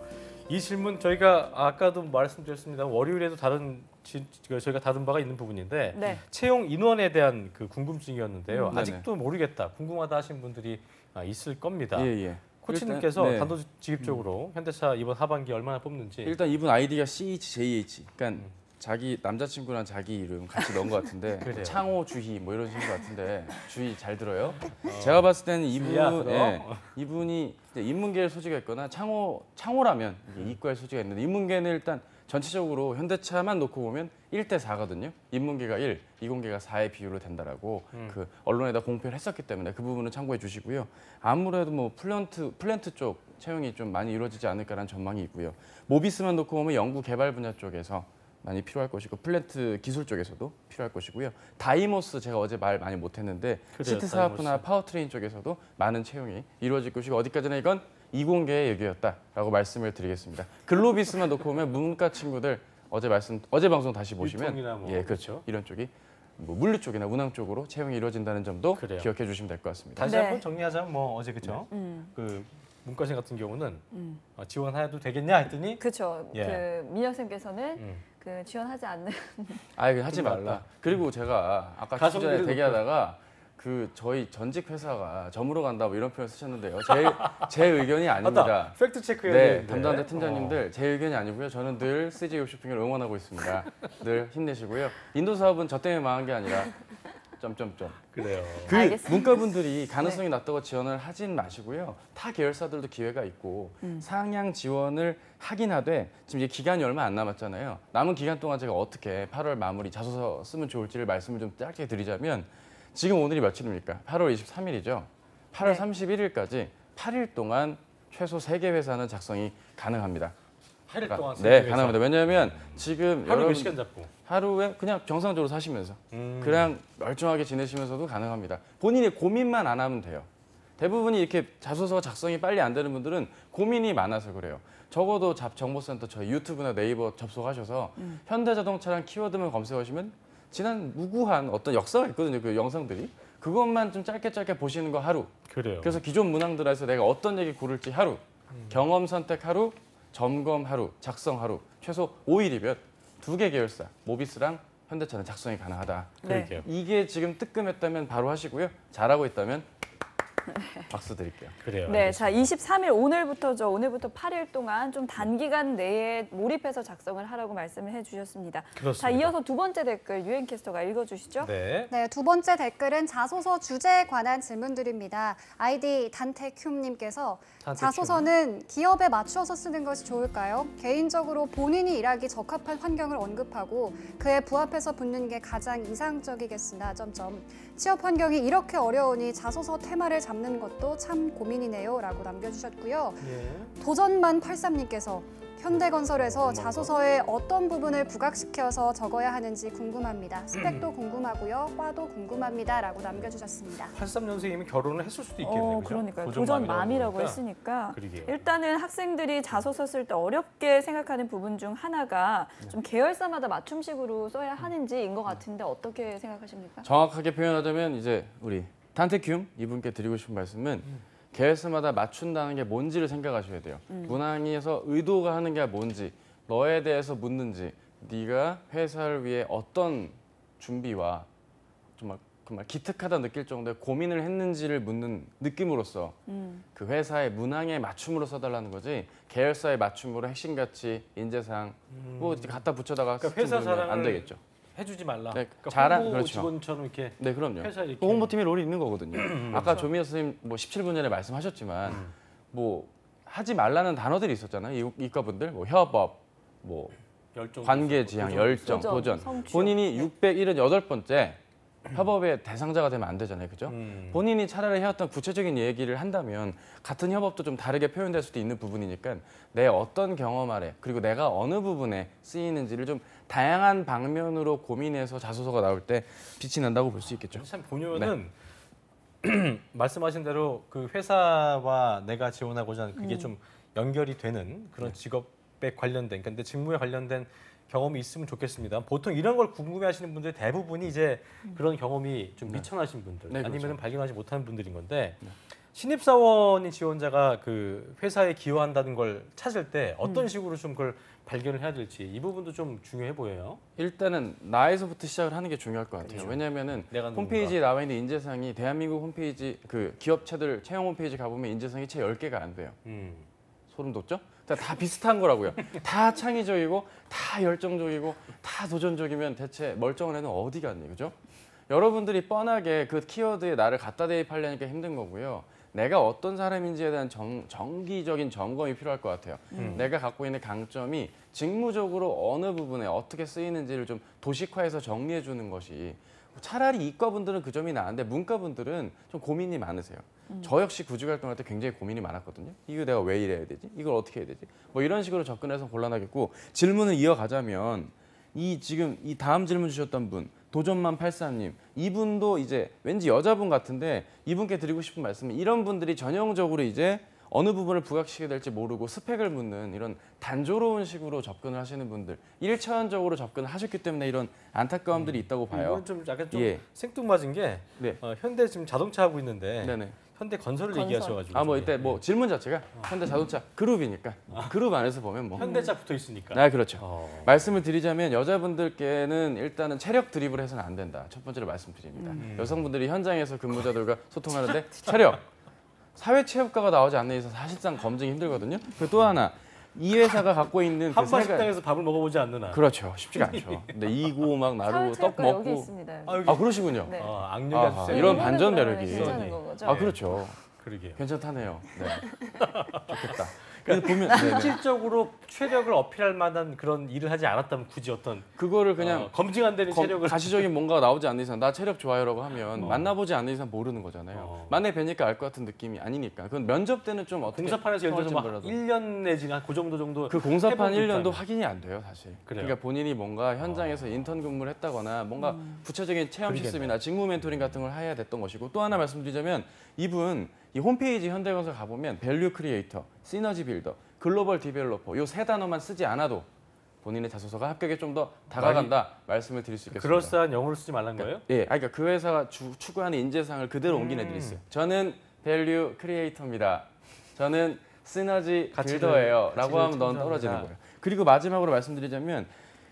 이 질문 저희가 아까도 말씀드렸습니다. 월요일에도 저희가 다룬 바가 있는 부분인데 네. 채용 인원에 대한 그 궁금증이었는데요. 네네. 아직도 모르겠다, 궁금하다 하신 분들이 있을 겁니다. 예. 코치님께서 일단, 네. 단도직입적으로 현대차 이번 하반기 얼마나 뽑는지. 일단 이분 아이디가 CHJH. 그러니까 자기 남자친구랑 자기 이름 같이 넣은 것 같은데 그래요. 창호 주희 뭐 이런 식인 것 같은데 주희 잘 들어요. 제가 봤을 때는 주희야, 이분 들어. 이분이 인문계를 소지가 있거나 창호라면 이게 이과에 소지가 있는데 인문계는 일단 전체적으로 현대차만 놓고 보면 1대 4거든요. 인문계가 1, 이공계가 4의 비율로 된다라고 그 언론에다 공표를 했었기 때문에 그 부분은 참고해 주시고요. 아무래도 뭐 플랜트 쪽 채용이 좀 많이 이루어지지 않을까라는 전망이 있고요. 모비스만 놓고 보면 연구 개발 분야 쪽에서 많이 필요할 것이고 플랜트 기술 쪽에서도 필요할 것이고요. 다이모스 제가 어제 말 많이 못했는데 시트 사업부나 파워트레인 쪽에서도 많은 채용이 이루어질 것이고 어디까지나 이건 이공계의 얘기였다라고 말씀을 드리겠습니다. 글로비스만 놓고 보면 문과 친구들 어제 방송 다시 보시면 뭐, 예 그렇죠. 이런 쪽이 뭐 물류 쪽이나 운항 쪽으로 채용이 이루어진다는 점도 그래요. 기억해 주시면 될 것 같습니다. 다시 한번 정리하자면 뭐 어제 그죠? 그 문과생 같은 경우는 지원해도 되겠냐 했더니 그렇죠. 예. 그 민혁생께서는 그 지원하지 않는. 아이 하지 말라. 그리고 제가 아까 전에 대기하다가 그 저희 전직 회사가 저물어 간다 뭐 이런 표현 쓰셨는데요. 제 의견이 아닙니다. 맞다. 팩트 체크해야 네, 되는데. 담당자 팀장님들 제 의견이 아니고요. 저는 늘 CJ 홈쇼핑을 응원하고 있습니다. 늘 힘내시고요. 인도 사업은 저 때문에 망한 게 아니라 점점점. 그래요. 그 알겠습니다. 문과분들이 가능성이 낮다고 지원을 하진 마시고요. 타 계열사들도 기회가 있고 상향 지원을 하긴 하되 지금 이제 기간이 얼마 안 남았잖아요. 남은 기간 동안 제가 어떻게 8월 마무리 자소서 쓰면 좋을지를 말씀을 좀 짧게 드리자면 지금 오늘이 며칠입니까? 8월 23일이죠. 8월 31일까지 8일 동안 최소 3개 회사는 작성이 가능합니다. 8일 동안 네, 가능합니다. 왜냐하면 지금 하루 몇 시간 잡고? 하루에 그냥 정상적으로 사시면서 그냥 멀쩡하게 지내시면서도 가능합니다. 본인이 고민만 안 하면 돼요. 대부분이 이렇게 자소서 작성이 빨리 안 되는 분들은 고민이 많아서 그래요. 적어도 잡정보센터 저희 유튜브나 네이버 접속하셔서 현대자동차랑 키워드만 검색하시면 지난 무구한 어떤 역사가 있거든요. 그 영상들이. 그것만 좀 짧게 보시는 거 하루. 그래요. 그래서 기존 문항들에서 내가 어떤 얘기 고를지 하루. 경험 선택 하루, 점검 하루, 작성 하루. 최소 5일이면 2개 계열사, 모비스랑 현대차는 작성이 가능하다. 그럴게요. 이게 지금 뜨끔했다면 바로 하시고요. 잘하고 있다면 박수 드릴게요. 그래요. 네, 자 23일 오늘부터 8일 동안 좀 단기간 내에 몰입해서 작성을 하라고 말씀을 해주셨습니다. 그렇습니다. 자 이어서 두 번째 댓글 유엔캐스터가 읽어주시죠. 네. 네, 두 번째 댓글은 자소서 주제에 관한 질문들입니다. 아이디 단테큐님께서 자소서는 기업에 맞추어서 쓰는 것이 좋을까요? 개인적으로 본인이 일하기 적합한 환경을 언급하고 그에 부합해서 붙는 게 가장 이상적이겠으나 취업 환경이 이렇게 어려우니 자소서 테마를 잡는 것도 참 고민이네요 라고 남겨주셨고요. 예. 도전만 83님께서 현대건설에서 자소서에 어떤 부분을 부각시켜서 적어야 하는지 궁금합니다. 스펙도 궁금하고요. 과도 궁금합니다. 라고 남겨주셨습니다. 83년생이면 결혼을 했을 수도 있겠네요. 그죠? 그러니까요. 도전맘이라고 했으니까 그러게요. 일단은 학생들이 자소서 쓸 때 어렵게 생각하는 부분 중 하나가 좀 계열사마다 맞춤식으로 써야 하는지인 것 같은데 어떻게 생각하십니까? 정확하게 표현하자면 이제 우리 단테큐 이분께 드리고 싶은 말씀은 계열사마다 맞춘다는 게 뭔지를 생각하셔야 돼요. 문항에서 의도가 하는 게 뭔지, 너에 대해서 묻는지, 네가 회사를 위해 어떤 준비와 정말 기특하다 느낄 정도의 고민을 했는지를 묻는 느낌으로써 그 회사의 문항에 맞춤으로 써달라는 거지 계열사의 맞춤으로 핵심 가치, 인재상 뭐 갖다 붙여다가 그러니까 회사 자랑을 안 되겠죠. 해주지 말라. 네, 그러니까 자랑 홍보 그렇죠. 직원처럼 이렇게 네, 그럼요. 회사 이렇게 홍보팀의 롤이 있는 거거든요. 아까 조미애 선생님 뭐 17분 전에 말씀하셨지만 뭐 하지 말라는 단어들이 있었잖아요. 이과분들 뭐 협업, 뭐 열정, 관계 지향, 열정, 도전. 성취. 본인이 678번째 협업의 대상자가 되면 안 되잖아요. 그죠? 본인이 차라리 해왔던 구체적인 얘기를 한다면 같은 협업도 좀 다르게 표현될 수도 있는 부분이니까 내 어떤 경험 아래 그리고 내가 어느 부분에 쓰이는지를 좀 다양한 방면으로 고민해서 자소서가 나올 때 빛이 난다고 볼 수 있겠죠. 참 보면은 말씀하신 대로 그 회사와 내가 지원하고자 하는 그게 좀 연결이 되는 그런 직업에 관련된 근데 직무에 관련된 경험이 있으면 좋겠습니다. 보통 이런 걸 궁금해하시는 분들 대부분이 이제 그런 경험이 좀 미천하신 분들 네, 그렇죠. 아니면 발견하지 못하는 분들인 건데 신입사원인 지원자가 그 회사에 기여한다는 걸 찾을 때 어떤 식으로 좀 그걸 발견을 해야 될지 이 부분도 좀 중요해 보여요. 일단은 나에서부터 시작을 하는 게 중요할 것 같아요. 그렇죠. 왜냐하면은 내가 홈페이지에 나와 있는 인재상이 대한민국 홈페이지 그 기업체들 채용 홈페이지 가보면 인재상이 채 10개가 안 돼요. 소름 돋죠? 다 비슷한 거라고요. 다 창의적이고 다 열정적이고 다 도전적이면 대체 멀쩡한 애는 어디 갔니? 그죠? 여러분들이 뻔하게 그 키워드에 나를 갖다 대입하려니까 힘든 거고요. 내가 어떤 사람인지에 대한 정기적인 점검이 필요할 것 같아요. 내가 갖고 있는 강점이 직무적으로 어느 부분에 어떻게 쓰이는지를 좀 도식화해서 정리해 주는 것이 차라리 이과분들은 그 점이 나은데 문과분들은 좀 고민이 많으세요. 저 역시 구직 활동할 때 굉장히 고민이 많았거든요. 이거 내가 왜 이래야 되지? 이걸 어떻게 해야 되지? 뭐 이런 식으로 접근해서 곤란하겠고 질문을 이어가자면 지금 이 다음 질문 주셨던 분 도전만 84님 이분도 이제 왠지 여자분 같은데 이분께 드리고 싶은 말씀은 이런 분들이 전형적으로 이제 어느 부분을 부각시키게 될지 모르고 스펙을 묻는 이런 단조로운 식으로 접근을 하시는 분들 1차원적으로 접근을 하셨기 때문에 이런 안타까움들이 있다고 봐요. 이건 좀 약간 좀 예. 생뚱맞은 게 네. 현대 지금 자동차 하고 있는데 네네. 현대 건설을 얘기하셔가지고 아 뭐 이때 뭐 질문 자체가 현대 자동차 그룹이니까 그룹 안에서 보면 뭐 현대차 붙어 있으니까. 아 그렇죠. 말씀을 드리자면 여자분들께는 일단은 체력 드립을 해서는 안 된다. 첫 번째로 말씀드립니다. 여성분들이 현장에서 근무자들과 소통하는데 체력 사회체육과가 나오지 않는 이상 사실상 검증이 힘들거든요. 그리고 또 하나 이 회사가 갖고 있는 그 한번 식당에서 밥을 먹어보지 않는 한. 그렇죠. 쉽지가 않죠. 근데 이고 막 나르고 떡 사회체육과 여기 먹고 있습니다. 아 그러시군요. 네. 악력이 아주 세요. 이런 반전 그러면 매력이. 괜찮은 거죠? 아 그렇죠. 그러게요. 괜찮다네요. 네. 좋겠다. 근데 보면 실질적으로 체력을 어필할 만한 그런 일을 하지 않았다면 굳이 어떤 그거를 그냥 검증 안 되는 체력을 가시적인 뭔가가 나오지 않는 이상 나 체력 좋아요라고 하면 만나보지 않는 이상 모르는 거잖아요. 만나에 뵈니까 알 것 같은 느낌이 아니니까. 그건 면접 때는 좀 어떻게 공사판에서 예를 들어서 막 몰라도. 1년 내지 그 정도 그 공사판 해본 1년도 듯한. 확인이 안 돼요, 사실. 그래요? 그러니까 본인이 뭔가 현장에서 인턴 근무를 했다거나 뭔가 구체적인 체험 시스템이나 직무 멘토링 같은 걸 해야 됐던 것이고 또 하나 말씀드리자면 이분 이 홈페이지 현대건설 가보면 밸류 크리에이터, 시너지 빌더, 글로벌 디벨로퍼 요 세 단어만 쓰지 않아도 본인의 자소서가 합격에 좀 더 다가간다 말씀을 드릴 수 있겠습니다. 그럴싸한 영어를 쓰지 말란 거예요? 예, 그러니까 그 회사가 추구하는 인재상을 그대로 옮긴 애들이 있어요. 저는 밸류 크리에이터입니다. 저는 시너지 빌더예요.라고 하면 넌 떨어지는 거예요. 그리고 마지막으로 말씀드리자면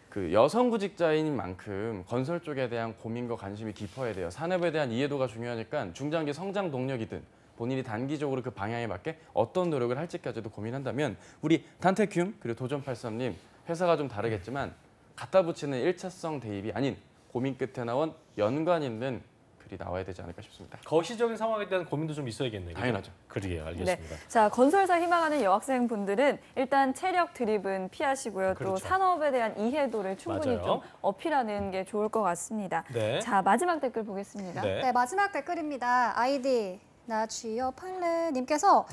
그 여성 구직자인 만큼 건설 쪽에 대한 고민과 관심이 깊어야 돼요. 산업에 대한 이해도가 중요하니까 중장기 성장 동력이든 본인이 단기적으로 그 방향에 맞게 어떤 노력을 할지까지도 고민한다면 우리 단테큐 그리고 도전83님 회사가 좀 다르겠지만 갖다 붙이는 1차성 대입이 아닌 고민 끝에 나온 연관 있는 글이 나와야 되지 않을까 싶습니다. 거시적인 상황에 대한 고민도 좀 있어야겠네요. 당연하죠. 그러게요. 알겠습니다. 네. 자, 건설사 희망하는 여학생분들은 일단 체력 드립은 피하시고요. 그렇죠. 또 산업에 대한 이해도를 충분히 맞아요. 좀 어필하는 게 좋을 것 같습니다. 네. 자, 마지막 댓글 보겠습니다. 네, 마지막 댓글입니다. 아이디 나 취업할래 님께서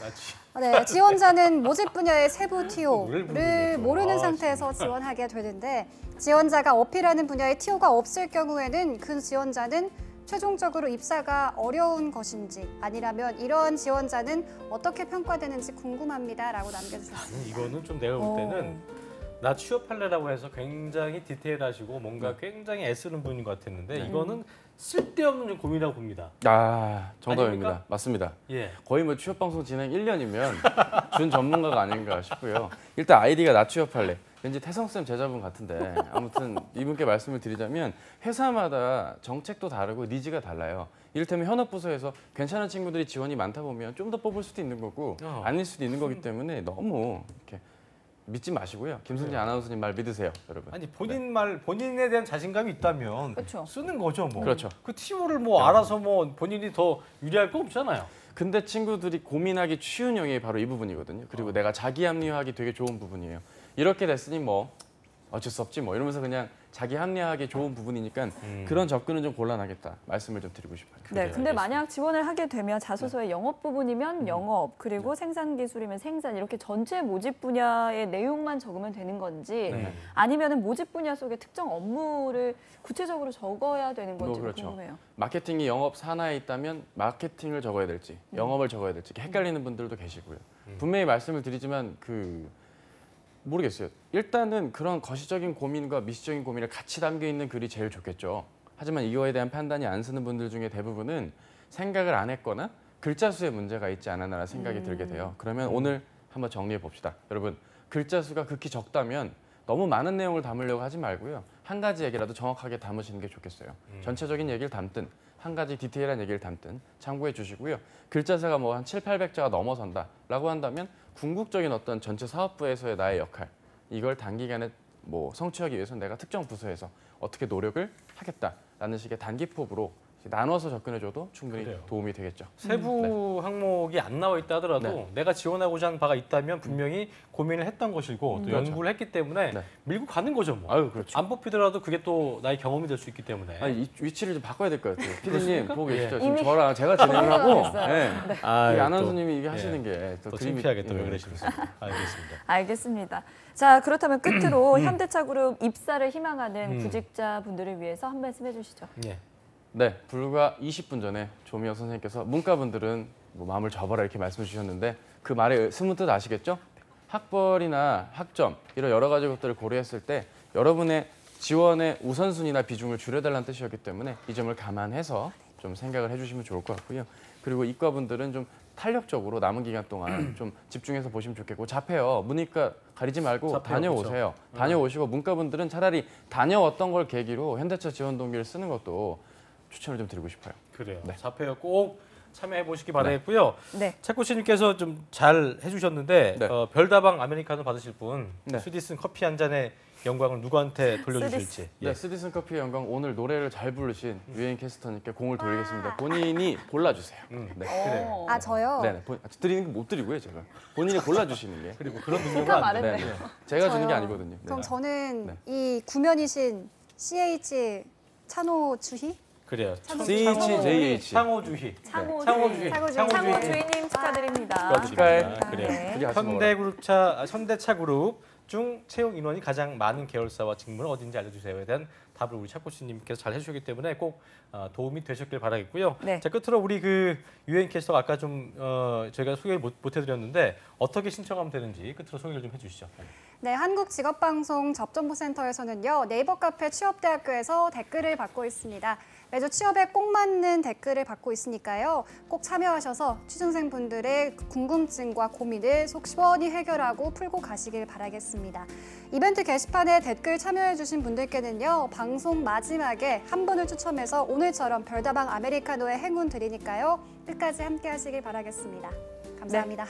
네, 지원자는 모집 분야의 세부 TO를 모르는 상태에서 지원하게 되는데 지원자가 어필하는 분야의 TO가 없을 경우에는 그 지원자는 최종적으로 입사가 어려운 것인지 아니라면 이러한 지원자는 어떻게 평가되는지 궁금합니다라고 남겨주셨습니다. 이거는 좀 내가 볼 때는 나 취업할래라고 해서 굉장히 디테일하시고 뭔가 굉장히 애쓰는 분인 것 같았는데 이거는 쓸데없는 좀 고민이라고 봅니다. 아, 정답입니다. 아닙니까? 맞습니다. 예. 거의 뭐 취업방송 진행 1년이면 준 전문가가 아닌가 싶고요. 일단 아이디가 나 취업할래. 왠지 태성쌤 제자분 같은데 아무튼 이분께 말씀을 드리자면 회사마다 정책도 다르고 니즈가 달라요. 이를테면 현업부서에서 괜찮은 친구들이 지원이 많다 보면 좀 더 뽑을 수도 있는 거고 아닐 수도 있는 거기 때문에 너무 이렇게 믿지 마시고요. 김승재 아나운서님 말 믿으세요, 여러분. 아니 본인 말 본인에 대한 자신감이 있다면 그렇죠. 쓰는 거죠, 뭐. 그렇죠. 그 TO를 뭐 알아서 뭐 본인이 더 유리할 거 없잖아요. 근데 친구들이 고민하기 쉬운 영역이 바로 이 부분이거든요. 그리고 내가 자기 합리화하기 되게 좋은 부분이에요. 이렇게 됐으니 뭐 어쩔 수 없지 뭐 이러면서 그냥 자기 합리화하기 좋은 부분이니까 그런 접근은 좀 곤란하겠다 말씀을 좀 드리고 싶어요. 네, 근데 만약 지원을 하게 되면 자소서의 영업 부분이면 영업, 그리고 생산 기술이면 생산 이렇게 전체 모집 분야의 내용만 적으면 되는 건지 아니면은 모집 분야 속에 특정 업무를 구체적으로 적어야 되는 건지 그렇죠. 궁금해요. 마케팅이 영업 산하에 있다면 마케팅을 적어야 될지 영업을 적어야 될지 헷갈리는 분들도 계시고요. 분명히 말씀을 드리지만 모르겠어요. 일단은 그런 거시적인 고민과 미시적인 고민을 같이 담겨 있는 글이 제일 좋겠죠. 하지만 이거에 대한 판단이 안 쓰는 분들 중에 대부분은 생각을 안 했거나 글자 수에 문제가 있지 않았나라는 생각이 들게 돼요. 그러면 오늘 한번 정리해 봅시다. 여러분, 글자 수가 극히 적다면 너무 많은 내용을 담으려고 하지 말고요. 한 가지 얘기라도 정확하게 담으시는 게 좋겠어요. 전체적인 얘기를 담든 한 가지 디테일한 얘기를 담든 참고해 주시고요. 글자 수가 뭐 한 700~800자가 넘어선다라고 한다면 궁극적인 어떤 전체 사업부에서의 나의 역할 이걸 단기간에 뭐 성취하기 위해서 내가 특정 부서에서 어떻게 노력을 하겠다라는 식의 단기포부로 나눠서 접근해줘도 충분히 그래요. 도움이 되겠죠. 세부 항목이 안 나와 있다 하더라도 네. 내가 지원하고자 하는 바가 있다면 분명히 고민을 했던 것이고 또 그렇죠. 연구를 했기 때문에 네. 밀고 가는 거죠. 뭐. 아유, 그렇죠. 안 뽑히더라도 그게 또 나의 경험이 될 수 있기 때문에. 아니, 이 위치를 좀 바꿔야 될 것 같아요. 피디님 보고 계시죠? 예. 지금 이미 저랑 제가 진행을 하고 네. 아, 이 또, 아나운서님이 이게 하시는 게 또 또 그림이 창피하게 또 왜 예, 그러시겠습니까? 알겠습니다. 알겠습니다. 자, 그렇다면 끝으로 현대차그룹 입사를 희망하는 구직자분들을 위해서 한 말씀 해주시죠. 예. 네, 불과 20분 전에 조미영 선생님께서 문과분들은 뭐 마음을 접어라 이렇게 말씀해 주셨는데 그 말의 숨은 뜻 아시겠죠? 학벌이나 학점 이런 여러 가지 것들을 고려했을 때 여러분의 지원의 우선순위나 비중을 줄여달라는 뜻이었기 때문에 이 점을 감안해서 좀 생각을 해주시면 좋을 것 같고요. 그리고 이과분들은 좀 탄력적으로 남은 기간 동안 좀 집중해서 보시면 좋겠고 자폐요. 문이과 가리지 말고 자폐요, 다녀오세요. 다녀오시고 문과분들은 차라리 다녀왔던 걸 계기로 현대차 지원 동기를 쓰는 것도 추천을 좀 드리고 싶어요. 그래요. 네. 자폐요 꼭 참여해 보시기 바라겠고요. 네. 채코씨님께서 좀 잘 해주셨는데 네. 별다방 아메리카노 받으실 분 네. 스디슨 커피 한 잔의 영광을 누구한테 돌려주실지. 네, 스디슨 커피의 영광 오늘 노래를 잘 부르신 유엔 캐스터님께 공을 돌리겠습니다. 본인이 골라주세요. 네. 그래요. 아 저요? 네, 드리는 게 못 드리고요, 제가. 본인이 골라주시는 게. 그리고 그런 생각 능력은 안 많은데. 돼요. 네, 제가 주는 게 저요? 아니거든요. 네. 그럼 저는 네. 이 구면이신 CH 찬호주희? 그래요. CHJH. 창호주희. 창호주의. 창호주의. 창호주의님 축하드립니다. 축하드립니다. 그래요. 네. 둘이 같이 먹어라. 현대차 그룹 중 채용 인원이 가장 많은 계열사와 직무는 어딘지 알려주세요에 대한 답을 우리 차코씨님께서 잘 해주셨기 때문에 꼭 도움이 되셨길 바라겠고요. 네. 자, 끝으로 우리 그 유엔 캐스터가 아까 좀 저희가 소개를 못 해드렸는데 어떻게 신청하면 되는지 끝으로 소개를 좀 해주시죠. 네, 한국직업방송 접정보센터에서는요, 네이버 카페 취업대학교에서 댓글을 받고 있습니다. 매주 취업에 꼭 맞는 댓글을 받고 있으니까요. 꼭 참여하셔서 취준생분들의 궁금증과 고민을 속 시원히 해결하고 풀고 가시길 바라겠습니다. 이벤트 게시판에 댓글 참여해주신 분들께는요, 방송 마지막에 한 분을 추첨해서 오늘처럼 별다방 아메리카노의 행운 드리니까요. 끝까지 함께 하시길 바라겠습니다. 감사합니다.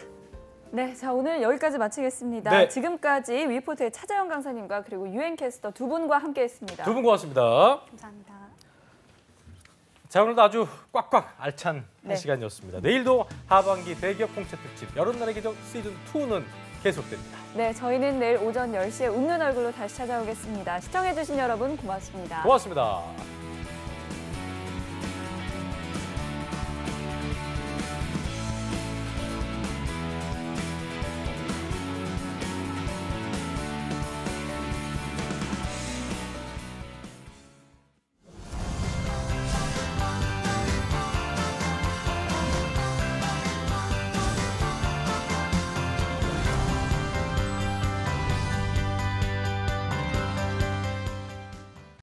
네, 자 오늘 여기까지 마치겠습니다. 네. 지금까지 위포트의 차재현 강사님과 그리고 유엔 캐스터 두 분과 함께했습니다. 두 분 고맙습니다. 감사합니다. 자, 오늘도 아주 꽉꽉 알찬 네. 한 시간이었습니다. 내일도 하반기 대기업 공채 특집 여름날의 기적 시즌2는 계속됩니다. 네, 저희는 내일 오전 10시에 웃는 얼굴로 다시 찾아오겠습니다. 시청해주신 여러분 고맙습니다. 고맙습니다.